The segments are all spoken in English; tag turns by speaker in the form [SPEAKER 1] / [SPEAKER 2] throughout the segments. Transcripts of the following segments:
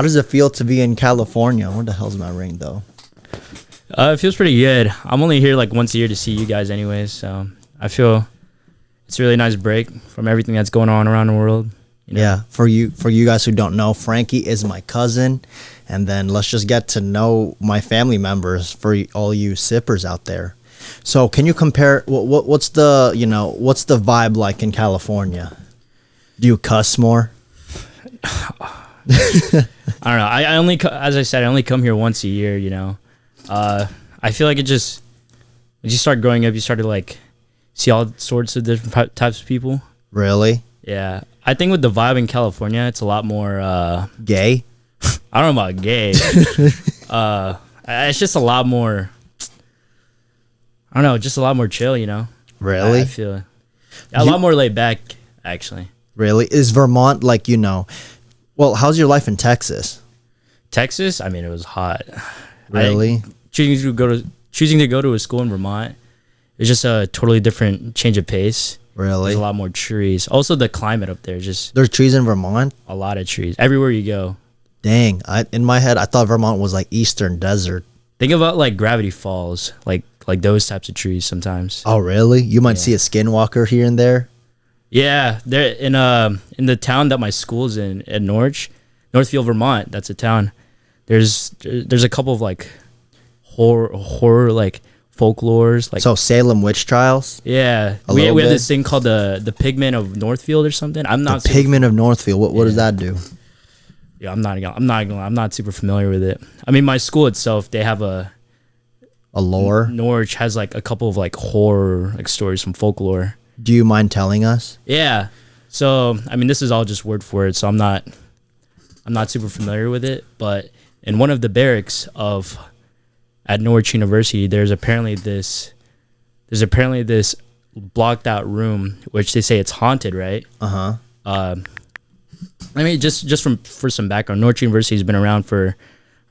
[SPEAKER 1] How does it feel to be in California? Where the hell's my ring though?
[SPEAKER 2] It feels pretty good. I'm only here like once a year to see you guys anyways, so I feel it's a really nice break from everything that's going on around the world. You know?
[SPEAKER 1] Yeah, for you guys who don't know, Frankie is my cousin, and then let's just get to know my family members for all you sippers out there. So, can you compare what's the vibe like in California? Do you cuss more?
[SPEAKER 2] I don't know. I only, as I said, I only come here once a year. You know, I feel like as you start growing up, you start to like see all sorts of different types of people.
[SPEAKER 1] Really?
[SPEAKER 2] Yeah, I think with the vibe in California, it's a lot more
[SPEAKER 1] gay.
[SPEAKER 2] I don't know about gay. It's just a lot more. I don't know, just a lot more chill. You know.
[SPEAKER 1] Really?
[SPEAKER 2] I feel a lot more laid back, actually.
[SPEAKER 1] Really? Is Vermont like Well, how's your life in Texas?
[SPEAKER 2] Texas? I mean, it was hot.
[SPEAKER 1] Really?
[SPEAKER 2] Choosing to go to a school in Vermont is just a totally different change of pace.
[SPEAKER 1] Really?
[SPEAKER 2] There's a lot more trees. Also, the climate up there
[SPEAKER 1] There's trees in Vermont?
[SPEAKER 2] A lot of trees. Everywhere you go.
[SPEAKER 1] Dang. In my head, I thought Vermont was like Eastern Desert.
[SPEAKER 2] Think about like Gravity Falls, like those types of trees sometimes.
[SPEAKER 1] Oh, really? You might see a skinwalker here and there?
[SPEAKER 2] Yeah, they're in the town that my school's in Northfield, Vermont. That's a town. There's a couple of like horror like folklores, like
[SPEAKER 1] so Salem witch trials.
[SPEAKER 2] Yeah, we have this thing called the Pigment of Northfield or something. I'm not
[SPEAKER 1] the Pigment of Northfield. What does that do?
[SPEAKER 2] Yeah, I'm not super familiar with it. I mean, my school itself, they have a
[SPEAKER 1] lore.
[SPEAKER 2] Norwich has like a couple of like horror like stories from folklore.
[SPEAKER 1] Do you mind telling us?
[SPEAKER 2] Yeah. So, I mean, this is all just word for it, so I'm not super familiar with it, but in one of the barracks at Norwich University, there's apparently this blocked out room, which they say it's haunted, right?
[SPEAKER 1] Uh-huh.
[SPEAKER 2] I mean, just for some background, Norwich University has been around for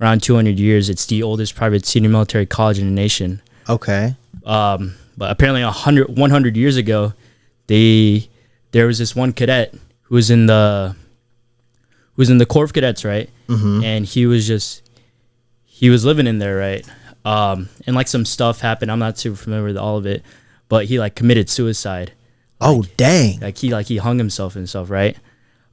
[SPEAKER 2] around 200 years. It's the oldest private senior military college in the nation.
[SPEAKER 1] Okay.
[SPEAKER 2] But apparently 100 years ago, there was this one cadet who was in the Corps of Cadets, right?
[SPEAKER 1] Mm-hmm.
[SPEAKER 2] And he was living in there, right? And like some stuff happened. I'm not super familiar with all of it, but he like committed suicide.
[SPEAKER 1] Oh, dang!
[SPEAKER 2] Like he hung himself and stuff, right?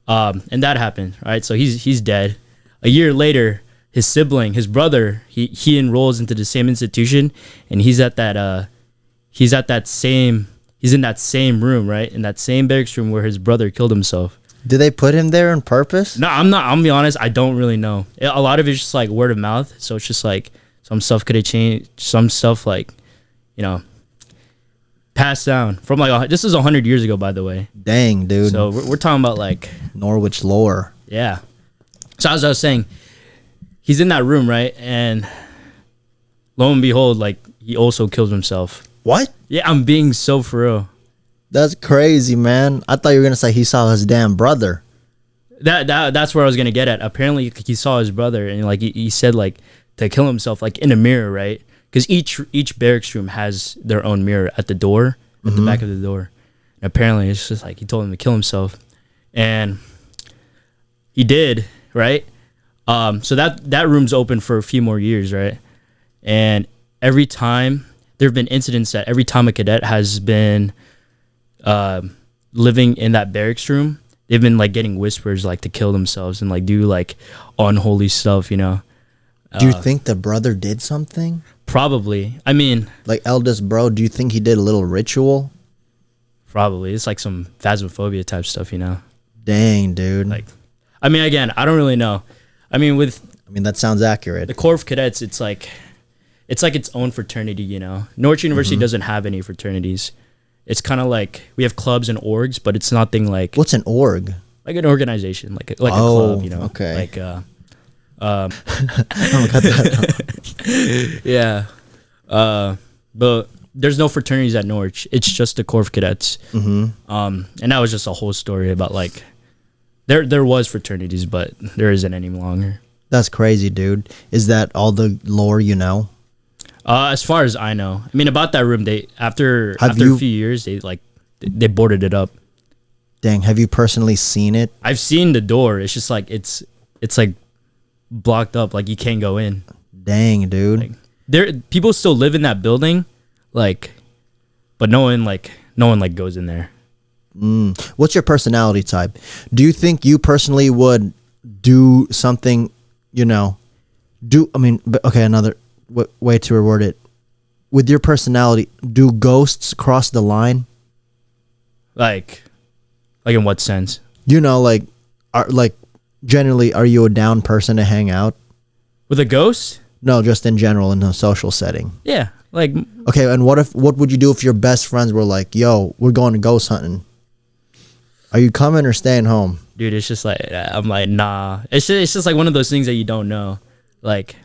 [SPEAKER 2] And that happened, right? So he's dead. A year later, his sibling, his brother, he enrolls into the same institution, and he's in that same room, right? In that same barracks room where his brother killed himself.
[SPEAKER 1] Did they put him there on purpose?
[SPEAKER 2] No, I'm not. I'm gonna be honest. I don't really know. A lot of it's just like word of mouth. So it's just like some stuff could have changed. Some stuff like, passed down from like this is 100 years ago, by the way.
[SPEAKER 1] Dang, dude.
[SPEAKER 2] So we're talking about like
[SPEAKER 1] Norwich lore.
[SPEAKER 2] Yeah. So as I was saying, he's in that room, right? And lo and behold, like he also kills himself.
[SPEAKER 1] What?
[SPEAKER 2] Yeah, I'm being so for real.
[SPEAKER 1] That's crazy, man. I thought you were gonna say he saw his damn brother.
[SPEAKER 2] That's where I was gonna get at. Apparently, he saw his brother, and like he said, like to kill himself, like in a mirror, right? Because each barracks room has their own mirror at the door, at the back of the door. And apparently, it's just like he told him to kill himself, and he did, right? So that room's open for a few more years, right? And every time there have been incidents that every time a cadet has been living in that barracks room, they've been like getting whispers like to kill themselves and like do like unholy stuff, Do
[SPEAKER 1] you think the brother did something?
[SPEAKER 2] Probably. I mean,
[SPEAKER 1] like eldest bro, do you think he did a little ritual?
[SPEAKER 2] Probably. It's like some phasmophobia type stuff,
[SPEAKER 1] Dang, dude.
[SPEAKER 2] Like, I mean, again, I don't really know. I mean,
[SPEAKER 1] that sounds accurate.
[SPEAKER 2] The Corps of Cadets, it's like its own fraternity, Norwich University doesn't have any fraternities. It's kind of like we have clubs and orgs, but it's nothing like...
[SPEAKER 1] What's an org?
[SPEAKER 2] Like an organization, like a club,
[SPEAKER 1] Okay.
[SPEAKER 2] Like,
[SPEAKER 1] I'm gonna cut that out.
[SPEAKER 2] Yeah. But there's no fraternities at Norwich. It's just the Corps of Cadets.
[SPEAKER 1] Mm-hmm.
[SPEAKER 2] And that was just a whole story about like... There was fraternities, but there isn't any longer.
[SPEAKER 1] That's crazy, dude. Is that all the lore you know?
[SPEAKER 2] As far as I know, I mean, about that room, after a few years, they boarded it up.
[SPEAKER 1] Dang, have you personally seen it?
[SPEAKER 2] I've seen the door. It's just like it's like blocked up. Like you can't go in.
[SPEAKER 1] Dang, dude.
[SPEAKER 2] Like, there, people still live in that building, like, but no one like goes in there.
[SPEAKER 1] What's your personality type? Do you think you personally would do something, another way to reword it. With your personality, do ghosts cross the line?
[SPEAKER 2] Like in what sense?
[SPEAKER 1] Generally, are you a down person to hang out?
[SPEAKER 2] With a ghost?
[SPEAKER 1] No, just in general in a social setting.
[SPEAKER 2] Yeah, like.
[SPEAKER 1] Okay, and what would you do if your best friends were like, yo, we're going to ghost hunting? Are you coming or staying home?
[SPEAKER 2] Dude, it's just like, I'm like, nah. It's just like one of those things that you don't know. Like,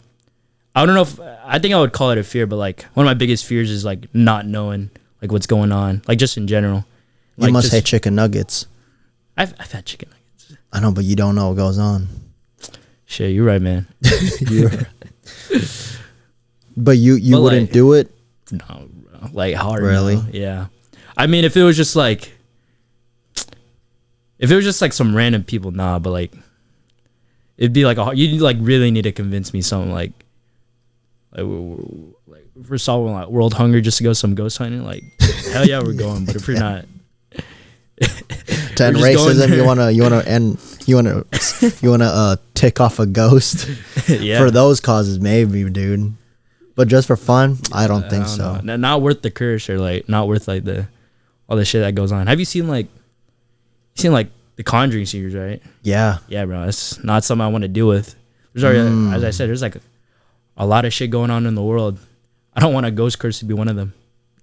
[SPEAKER 2] I don't know I think I would call it a fear, but like one of my biggest fears is like not knowing like what's going on. Like just in general.
[SPEAKER 1] You must hate chicken nuggets.
[SPEAKER 2] I've had chicken nuggets.
[SPEAKER 1] I know, but you don't know what goes on.
[SPEAKER 2] Shit, you're right, man.
[SPEAKER 1] You're right. But you wouldn't do it?
[SPEAKER 2] No, like hard.
[SPEAKER 1] Really?
[SPEAKER 2] No. Yeah. I mean, if it was just like some random people, nah. But like, it'd be like you like really need to convince me something like if we're solving like world hunger just to go some ghost hunting, like hell yeah, we're going. But if we're not,
[SPEAKER 1] to end racism, you wanna tick off a ghost.
[SPEAKER 2] Yeah.
[SPEAKER 1] For those causes, maybe, dude. But just for fun, I don't think so.
[SPEAKER 2] Not worth the curse or like not worth like all the shit that goes on. Have you seen like the Conjuring series, right?
[SPEAKER 1] Yeah.
[SPEAKER 2] Yeah, bro. It's not something I want to deal with. There's already, as I said, there's like a lot of shit going on in the world. I don't want a ghost curse to be one of them.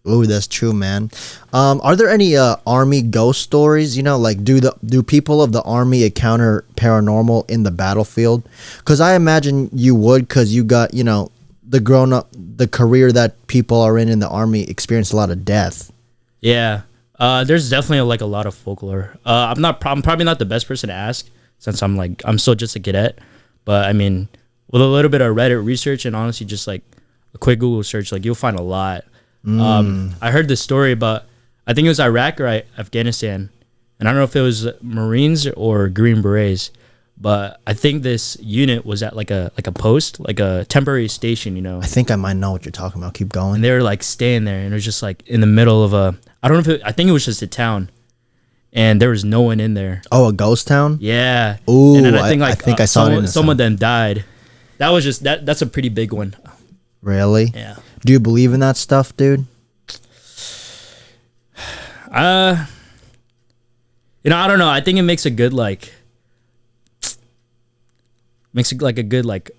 [SPEAKER 1] Ooh, that's true, man. Are there any army ghost stories? Like do people of the army encounter paranormal in the battlefield? Because I imagine you would, because you got the career that people are in the army experience a lot of death.
[SPEAKER 2] Yeah. There's definitely a lot of folklore. I'm probably not the best person to ask since I'm still just a cadet, but I mean, with a little bit of Reddit research and honestly just like a quick Google search, like you'll find a lot. I heard this story about, I think it was Iraq or Afghanistan, and I don't know if it was Marines or Green Berets, but I think this unit was at like a post, like a temporary station,
[SPEAKER 1] I think I might know what you're talking about. Keep going.
[SPEAKER 2] And they were like staying there, and it was just like in the middle of I don't know I think it was just a town, and there was no one in there.
[SPEAKER 1] Oh, a ghost town?
[SPEAKER 2] Yeah.
[SPEAKER 1] Ooh,
[SPEAKER 2] and then I think
[SPEAKER 1] I saw it.
[SPEAKER 2] Some of them died. That was just that's a pretty big one.
[SPEAKER 1] Really?
[SPEAKER 2] Yeah.
[SPEAKER 1] Do you believe in that stuff, dude?
[SPEAKER 2] I don't know. I think it makes a good a good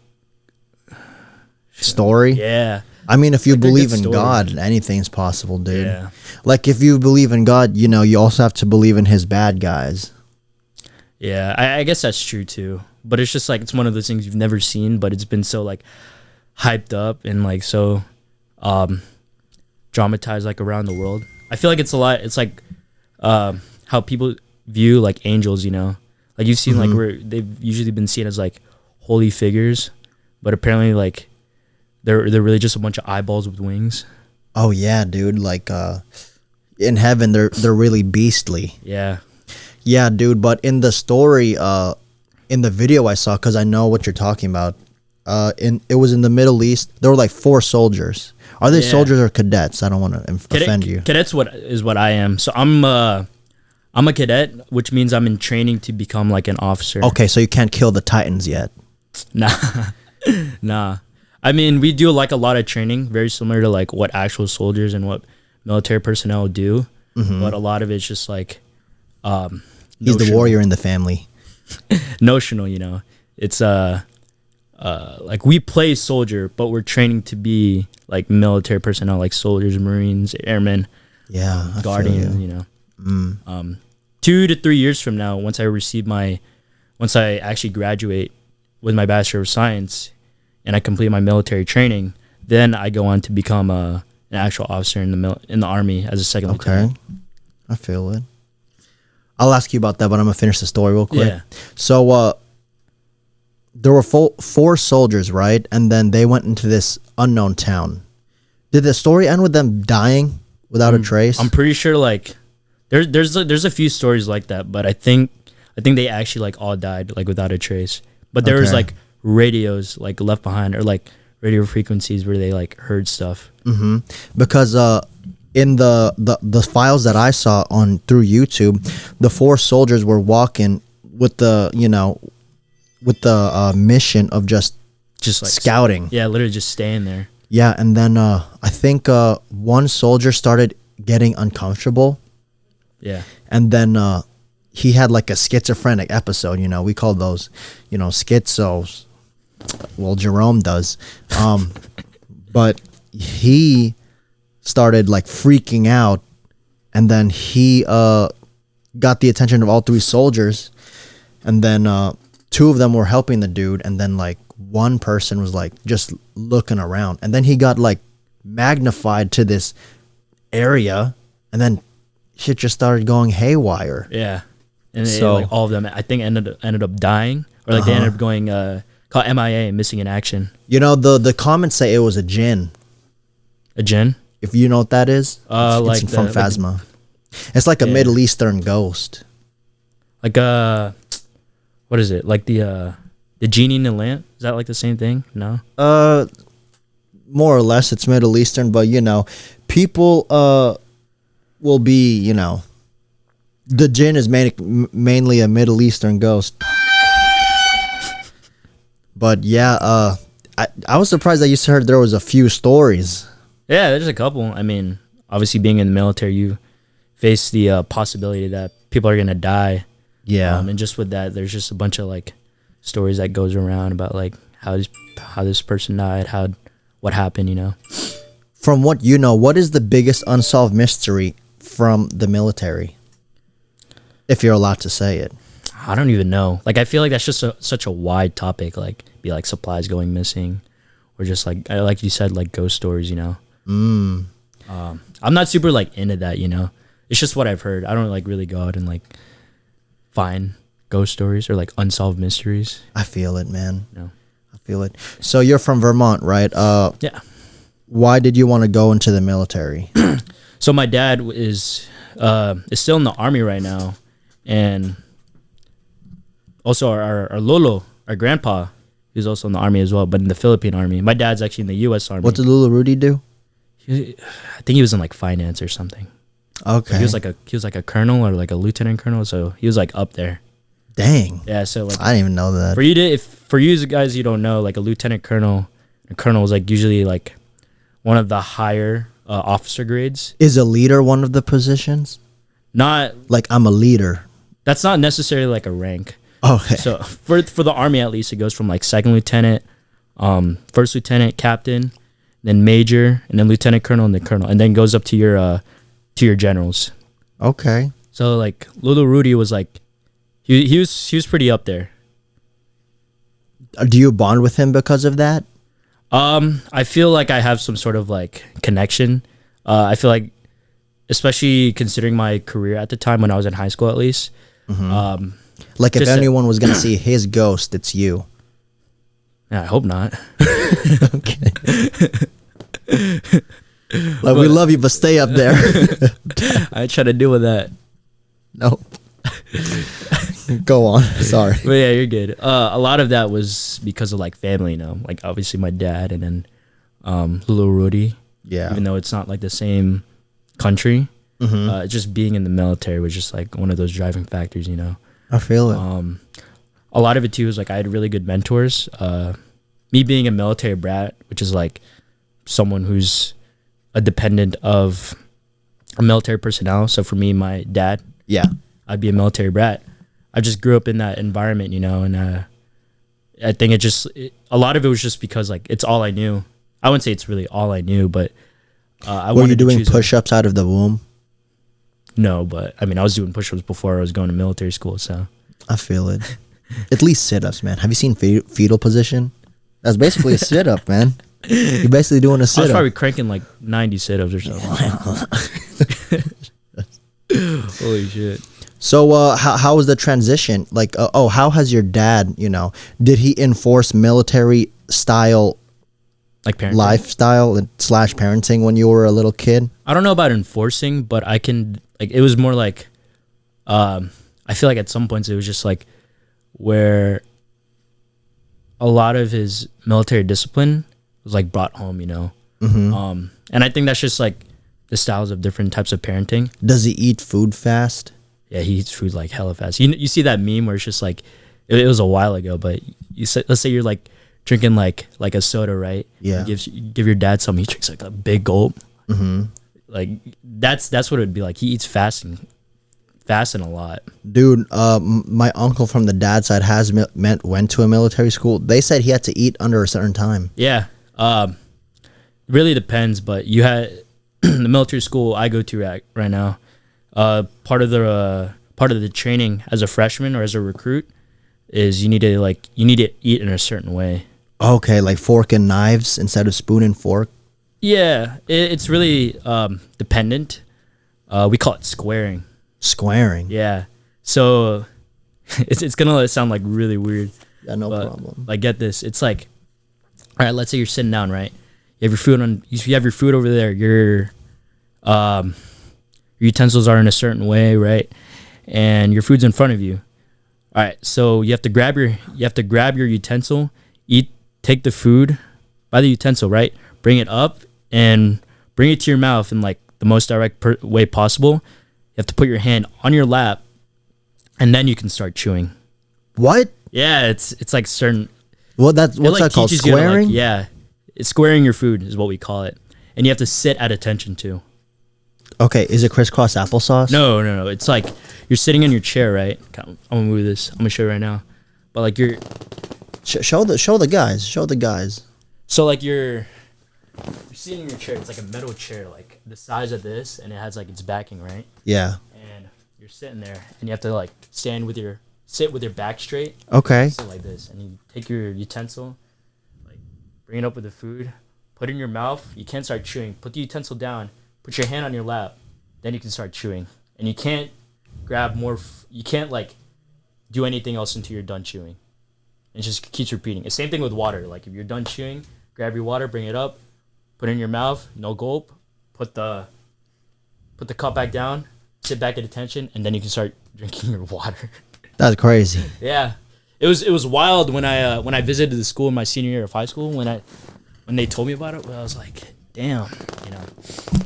[SPEAKER 1] story.
[SPEAKER 2] Yeah.
[SPEAKER 1] I mean, if you believe in
[SPEAKER 2] story.
[SPEAKER 1] God, anything's possible, dude.
[SPEAKER 2] Yeah.
[SPEAKER 1] Like if you believe in God, you also have to believe in his bad guys.
[SPEAKER 2] Yeah, I guess that's true too. But it's just like it's one of those things you've never seen, but it's been so like hyped up and like so dramatized like around the world. I feel like it's a lot. It's like how people view like angels. Like you've seen like where they've usually been seen as like holy figures, but apparently like they're really just a bunch of eyeballs with wings.
[SPEAKER 1] Oh yeah, dude. Like in heaven, they're really beastly.
[SPEAKER 2] Yeah.
[SPEAKER 1] Yeah, dude. But in the story, in the video I saw, because I know what you're talking about, it was in the Middle East. There were like 4 soldiers. Are they soldiers or cadets? I don't want to offend you.
[SPEAKER 2] Cadets is what I am. So I'm a cadet, which means I'm in training to become like an officer.
[SPEAKER 1] Okay, so you can't kill the Titans yet.
[SPEAKER 2] Nah. I mean, we do like a lot of training, very similar to like what actual soldiers and what military personnel do. But a lot of it's just like
[SPEAKER 1] he's the warrior in the family.
[SPEAKER 2] Notional, it's like we play soldier, but we're training to be like military personnel, like soldiers, Marines, airmen, guardians. 2 to 3 years from now, once I actually graduate with my Bachelor of Science and I complete my military training, then I go on to become an actual officer in the Army as a second lieutenant.
[SPEAKER 1] I feel it. I'll ask you about that, but I'm gonna finish the story real quick.
[SPEAKER 2] Yeah.
[SPEAKER 1] So there were 4 soldiers, right? And then they went into this unknown town. Did the story end with them dying without a trace?
[SPEAKER 2] I'm pretty sure like there's a few stories like that, but I think they actually like all died like without a trace. But there was like radios like left behind, or like radio frequencies where they like heard stuff.
[SPEAKER 1] Because in the files that I saw on through YouTube, the 4 soldiers were walking with the mission of just
[SPEAKER 2] Like
[SPEAKER 1] scouting.
[SPEAKER 2] Yeah, literally just staying there.
[SPEAKER 1] Yeah, and then I think one soldier started getting uncomfortable.
[SPEAKER 2] Yeah.
[SPEAKER 1] And then he had like a schizophrenic episode, we call those, schizos. Well, Jerome does. But he started like freaking out, and then he got the attention of all 3 soldiers, and then 2 of them were helping the dude, and then like one person was like just looking around, and then he got like magnified to this area, and then shit just started going haywire.
[SPEAKER 2] Yeah. And like all of them, I think, ended up dying, or like they ended up going called MIA, missing in action.
[SPEAKER 1] The comments say it was a jinn.
[SPEAKER 2] A jinn?
[SPEAKER 1] If you know what that is,
[SPEAKER 2] like
[SPEAKER 1] it's from Phasma. It's like a Middle Eastern ghost.
[SPEAKER 2] Like what is it? Like the genie in the lamp? Is that like the same thing? No.
[SPEAKER 1] More or less, it's Middle Eastern, but people will be the jinn is mainly a Middle Eastern ghost. But yeah, I was surprised that you heard there was a few stories.
[SPEAKER 2] Yeah, there's a couple. I mean, obviously being in the military, you face the possibility that people are gonna die.
[SPEAKER 1] Yeah.
[SPEAKER 2] And just with that, there's just a bunch of like stories that goes around about like how this person died, what happened.
[SPEAKER 1] From what you know, what is the biggest unsolved mystery from the military? If you're allowed to say it.
[SPEAKER 2] I don't even know. Like, I feel like that's just such a wide topic. Like, be like supplies going missing, or just like you said, like ghost stories. I'm not super like into that. It's just what I've heard. I don't like really go out and like find ghost stories or like unsolved mysteries.
[SPEAKER 1] I feel it, man.
[SPEAKER 2] No,
[SPEAKER 1] I feel it. So you're from Vermont, right?
[SPEAKER 2] Yeah.
[SPEAKER 1] Why did you want to go into the military?
[SPEAKER 2] So my dad is still in the Army right now, and also our Lolo, our grandpa, is also in the Army as well, but in the Philippine Army. My dad's actually in the U.S. Army.
[SPEAKER 1] What did Lula Rudy do?
[SPEAKER 2] I think he was in like finance or something.
[SPEAKER 1] Okay.
[SPEAKER 2] He was like a colonel or like a lieutenant colonel, so he was like up there.
[SPEAKER 1] Dang.
[SPEAKER 2] Yeah, so like
[SPEAKER 1] I didn't even know that.
[SPEAKER 2] For you guys you don't know, like a lieutenant colonel, a colonel is like usually like one of the higher officer grades.
[SPEAKER 1] Is a leader one of the positions?
[SPEAKER 2] Not
[SPEAKER 1] like I'm a leader.
[SPEAKER 2] That's not necessarily like a rank.
[SPEAKER 1] Okay.
[SPEAKER 2] So for the Army at least, it goes from like second lieutenant, first lieutenant, captain, then major, and then lieutenant colonel, and then colonel, and then goes up to your generals.
[SPEAKER 1] Okay.
[SPEAKER 2] So like Little Rudy was like, he was pretty up there.
[SPEAKER 1] Do you bond with him because of that?
[SPEAKER 2] I feel like I have some sort of like connection. I feel like, especially considering my career at the time when I was in high school, at least.
[SPEAKER 1] Mm-hmm. Like if anyone was gonna see his ghost, it's you.
[SPEAKER 2] Yeah, I hope not.
[SPEAKER 1] Okay. Like, we love you, but stay up there.
[SPEAKER 2] I try to deal with that.
[SPEAKER 1] Nope. Go on. Sorry.
[SPEAKER 2] But yeah, you're good. A lot of that was because of like family, like obviously my dad, and then little Rudy.
[SPEAKER 1] Yeah.
[SPEAKER 2] Even though it's not like the same country,
[SPEAKER 1] Mm-hmm.
[SPEAKER 2] just being in the military was just like one of those driving factors,
[SPEAKER 1] I feel it.
[SPEAKER 2] A lot of it too was like I had really good mentors. Me being a military brat, which is like someone who's a dependent of a military personnel. So for me, my dad,
[SPEAKER 1] Yeah.
[SPEAKER 2] I'd be a military brat. I just grew up in that environment, and I think a lot of it was just because like it's all I knew. I wouldn't say it's really all I knew, but
[SPEAKER 1] Were you doing push-ups out of the womb?
[SPEAKER 2] No, but I mean, I was doing push-ups before I was going to military school, so.
[SPEAKER 1] I feel it. At least sit-ups, man. Have you seen fetal position? That's basically a sit-up, man. You're basically doing a sit-up.
[SPEAKER 2] I was probably cranking like 90 sit-ups or something. Holy shit.
[SPEAKER 1] So how was the transition? Like, how has your dad, did he enforce military style
[SPEAKER 2] like parenting?
[SPEAKER 1] lifestyle / parenting when you were a little kid?
[SPEAKER 2] I don't know about enforcing, but I can, like, it was more like, I feel like at some points it was just like where a lot of his military discipline was like brought home, and I think that's just like the styles of different types of parenting.
[SPEAKER 1] Does he eat food fast?
[SPEAKER 2] Yeah, he eats food like hella fast. You see that meme where it's just like it was a while ago, but let's say you're like drinking like a soda, right?
[SPEAKER 1] Yeah.
[SPEAKER 2] You give your dad some, he drinks like a big gulp. Mm-hmm. Like that's what it would be like. He eats fast and a lot.
[SPEAKER 1] Dude, my uncle from the dad side went to a military school. They said he had to eat under a certain time.
[SPEAKER 2] Yeah. Really depends, but you had the military school I go to right now. Part of the training as a freshman or as a recruit is you need to eat in a certain way.
[SPEAKER 1] Okay, like fork and knives instead of spoon and fork.
[SPEAKER 2] Yeah, it's really dependent. We call it squaring.
[SPEAKER 1] Squaring.
[SPEAKER 2] Yeah. So it's gonna sound like really weird.
[SPEAKER 1] Yeah, no problem.
[SPEAKER 2] Like, get this. It's like, all right, let's say you're sitting down, right? You have your food over there. Your utensils are in a certain way, right? And your food's in front of you. All right, so you have to grab your utensil, take the food by the utensil, right? Bring it up and bring it to your mouth in like the most direct way possible. You have to put your hand on your lap, and then you can start chewing.
[SPEAKER 1] What?
[SPEAKER 2] Yeah, it's like certain.
[SPEAKER 1] What's that called? Squaring?
[SPEAKER 2] It's squaring your food is what we call it, and you have to sit at attention too.
[SPEAKER 1] Okay, is it crisscross applesauce?
[SPEAKER 2] No. It's like you're sitting in your chair, right? I'm gonna move this. I'm gonna show you right now. But like you're
[SPEAKER 1] show the guys.
[SPEAKER 2] So like you're sitting in your chair. It's like a metal chair, like the size of this, and it has like its backing, right?
[SPEAKER 1] Yeah.
[SPEAKER 2] And you're sitting there, and you have to like sit with your back straight.
[SPEAKER 1] Okay.
[SPEAKER 2] So like this, and you take your utensil, like bring it up with the food, put it in your mouth. You can't start chewing. Put the utensil down. Put your hand on your lap. Then you can start chewing, and you can't grab more. You can't like do anything else until you're done chewing. It just keeps repeating. The same thing with water. Like if you're done chewing, grab your water, bring it up, put it in your mouth, no gulp. Put the cup back down, sit back at attention, and then you can start drinking your water.
[SPEAKER 1] That's crazy.
[SPEAKER 2] Yeah, it was wild when I visited the school in my senior year of high school. When they told me about it, I was like, damn,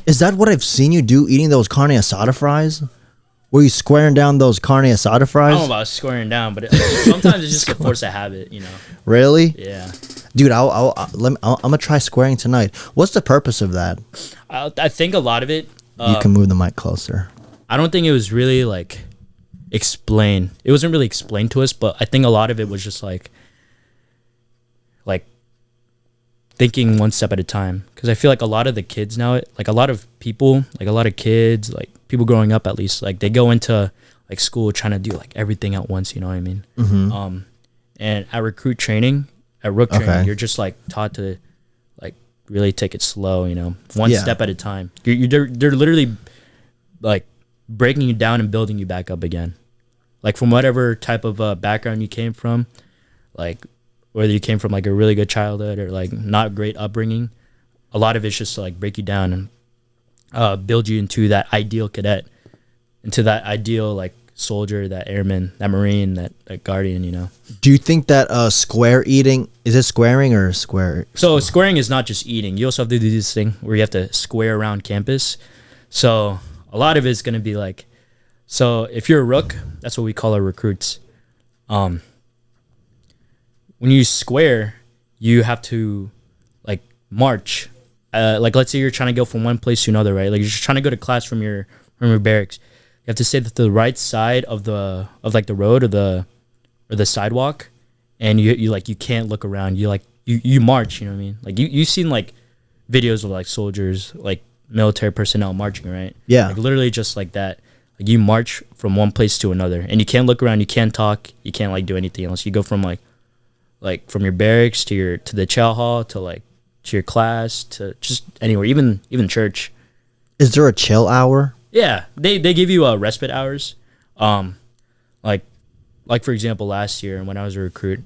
[SPEAKER 1] Is that what I've seen you do, eating those carne asada fries? Were you squaring down those carne asada fries?
[SPEAKER 2] I don't know about squaring down, but sometimes it's just a force of habit,
[SPEAKER 1] Really?
[SPEAKER 2] Yeah.
[SPEAKER 1] Dude, I'm gonna try squaring tonight. What's the purpose of that?
[SPEAKER 2] I think a lot of it.
[SPEAKER 1] You can move the mic closer.
[SPEAKER 2] I don't think it was really like explained. It wasn't really explained to us, but I think a lot of it was just like thinking one step at a time. Because I feel like a lot of the kids now, like a lot of people, like a lot of kids, like people growing up at least, like they go into like school trying to do like everything at once. You know what I mean? Mm-hmm. And at rook training, you're just like taught to like really take it slow. One step at a time. They're literally like breaking you down and building you back up again. Like from whatever type of background you came from, like whether you came from like a really good childhood or like not great upbringing, a lot of it's just to like break you down and build you into that ideal cadet, into that ideal like soldier, that airman, that marine, that guardian.
[SPEAKER 1] Do you think that square eating, is it squaring or square?
[SPEAKER 2] So squaring is not just eating. You also have to do this thing where you have to square around campus. So a lot of it's going to be like, so if you're a rook, that's what we call our recruits. When you square, you have to like march. Like let's say you're trying to go from one place to another, right? Like you're just trying to go to class from your barracks. You have to stay to the right side of the road or the sidewalk, and you can't look around. You march. You know what I mean? Like you've seen like videos of like soldiers, like military personnel marching, right?
[SPEAKER 1] Yeah.
[SPEAKER 2] Like literally just like that. Like you march from one place to another, and you can't look around. You can't talk. You can't like do anything else. You go from like from your barracks to the chow hall to your class to just anywhere, even church.
[SPEAKER 1] Is there a chill hour?
[SPEAKER 2] Yeah, they give you respite hours. Like for example, last year when I was a recruit,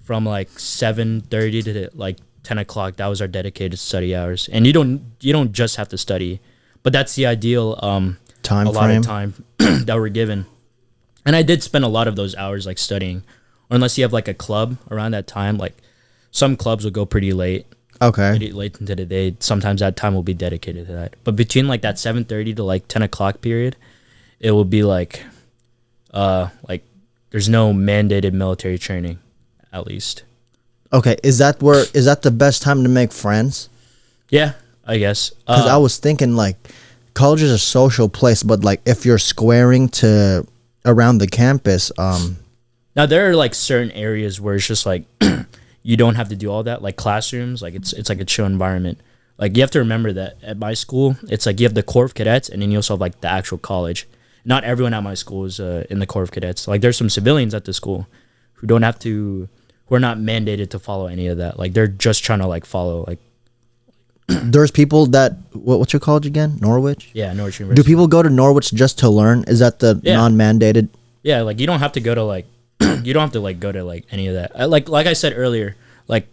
[SPEAKER 2] from like 7:30 to like 10 o'clock, that was our dedicated study hours. And you don't just have to study, but that's the ideal
[SPEAKER 1] time
[SPEAKER 2] lot of time that we're given. And I did spend a lot of those hours like studying, or unless you have like a club around that time. Like some clubs will go pretty late.
[SPEAKER 1] Okay.
[SPEAKER 2] Pretty late into the day. Sometimes that time will be dedicated to that. But between like that 7:30 to like 10 o'clock period, it will be like there's no mandated military training, at least.
[SPEAKER 1] Okay. Is that the best time to make friends?
[SPEAKER 2] Yeah, I guess.
[SPEAKER 1] Because I was thinking like college is a social place, but like if you're squaring to around the campus,
[SPEAKER 2] now there are like certain areas where it's just like you don't have to do all that, like classrooms, like it's like a chill environment. Like you have to remember that at my school, it's like you have the Corps of Cadets and then you also have like the actual college. Not everyone at my school is in the Corps of Cadets. Like there's some civilians at the school who don't have to, who are not mandated to follow any of that. Like they're just trying to like follow like.
[SPEAKER 1] There's people that what's your college again? Norwich?
[SPEAKER 2] Yeah, Norwich University.
[SPEAKER 1] Do people go to Norwich just to learn? Is that the non-mandated?
[SPEAKER 2] Yeah, like you don't have to go to like you don't have to like go to like any of that. Like I said earlier, like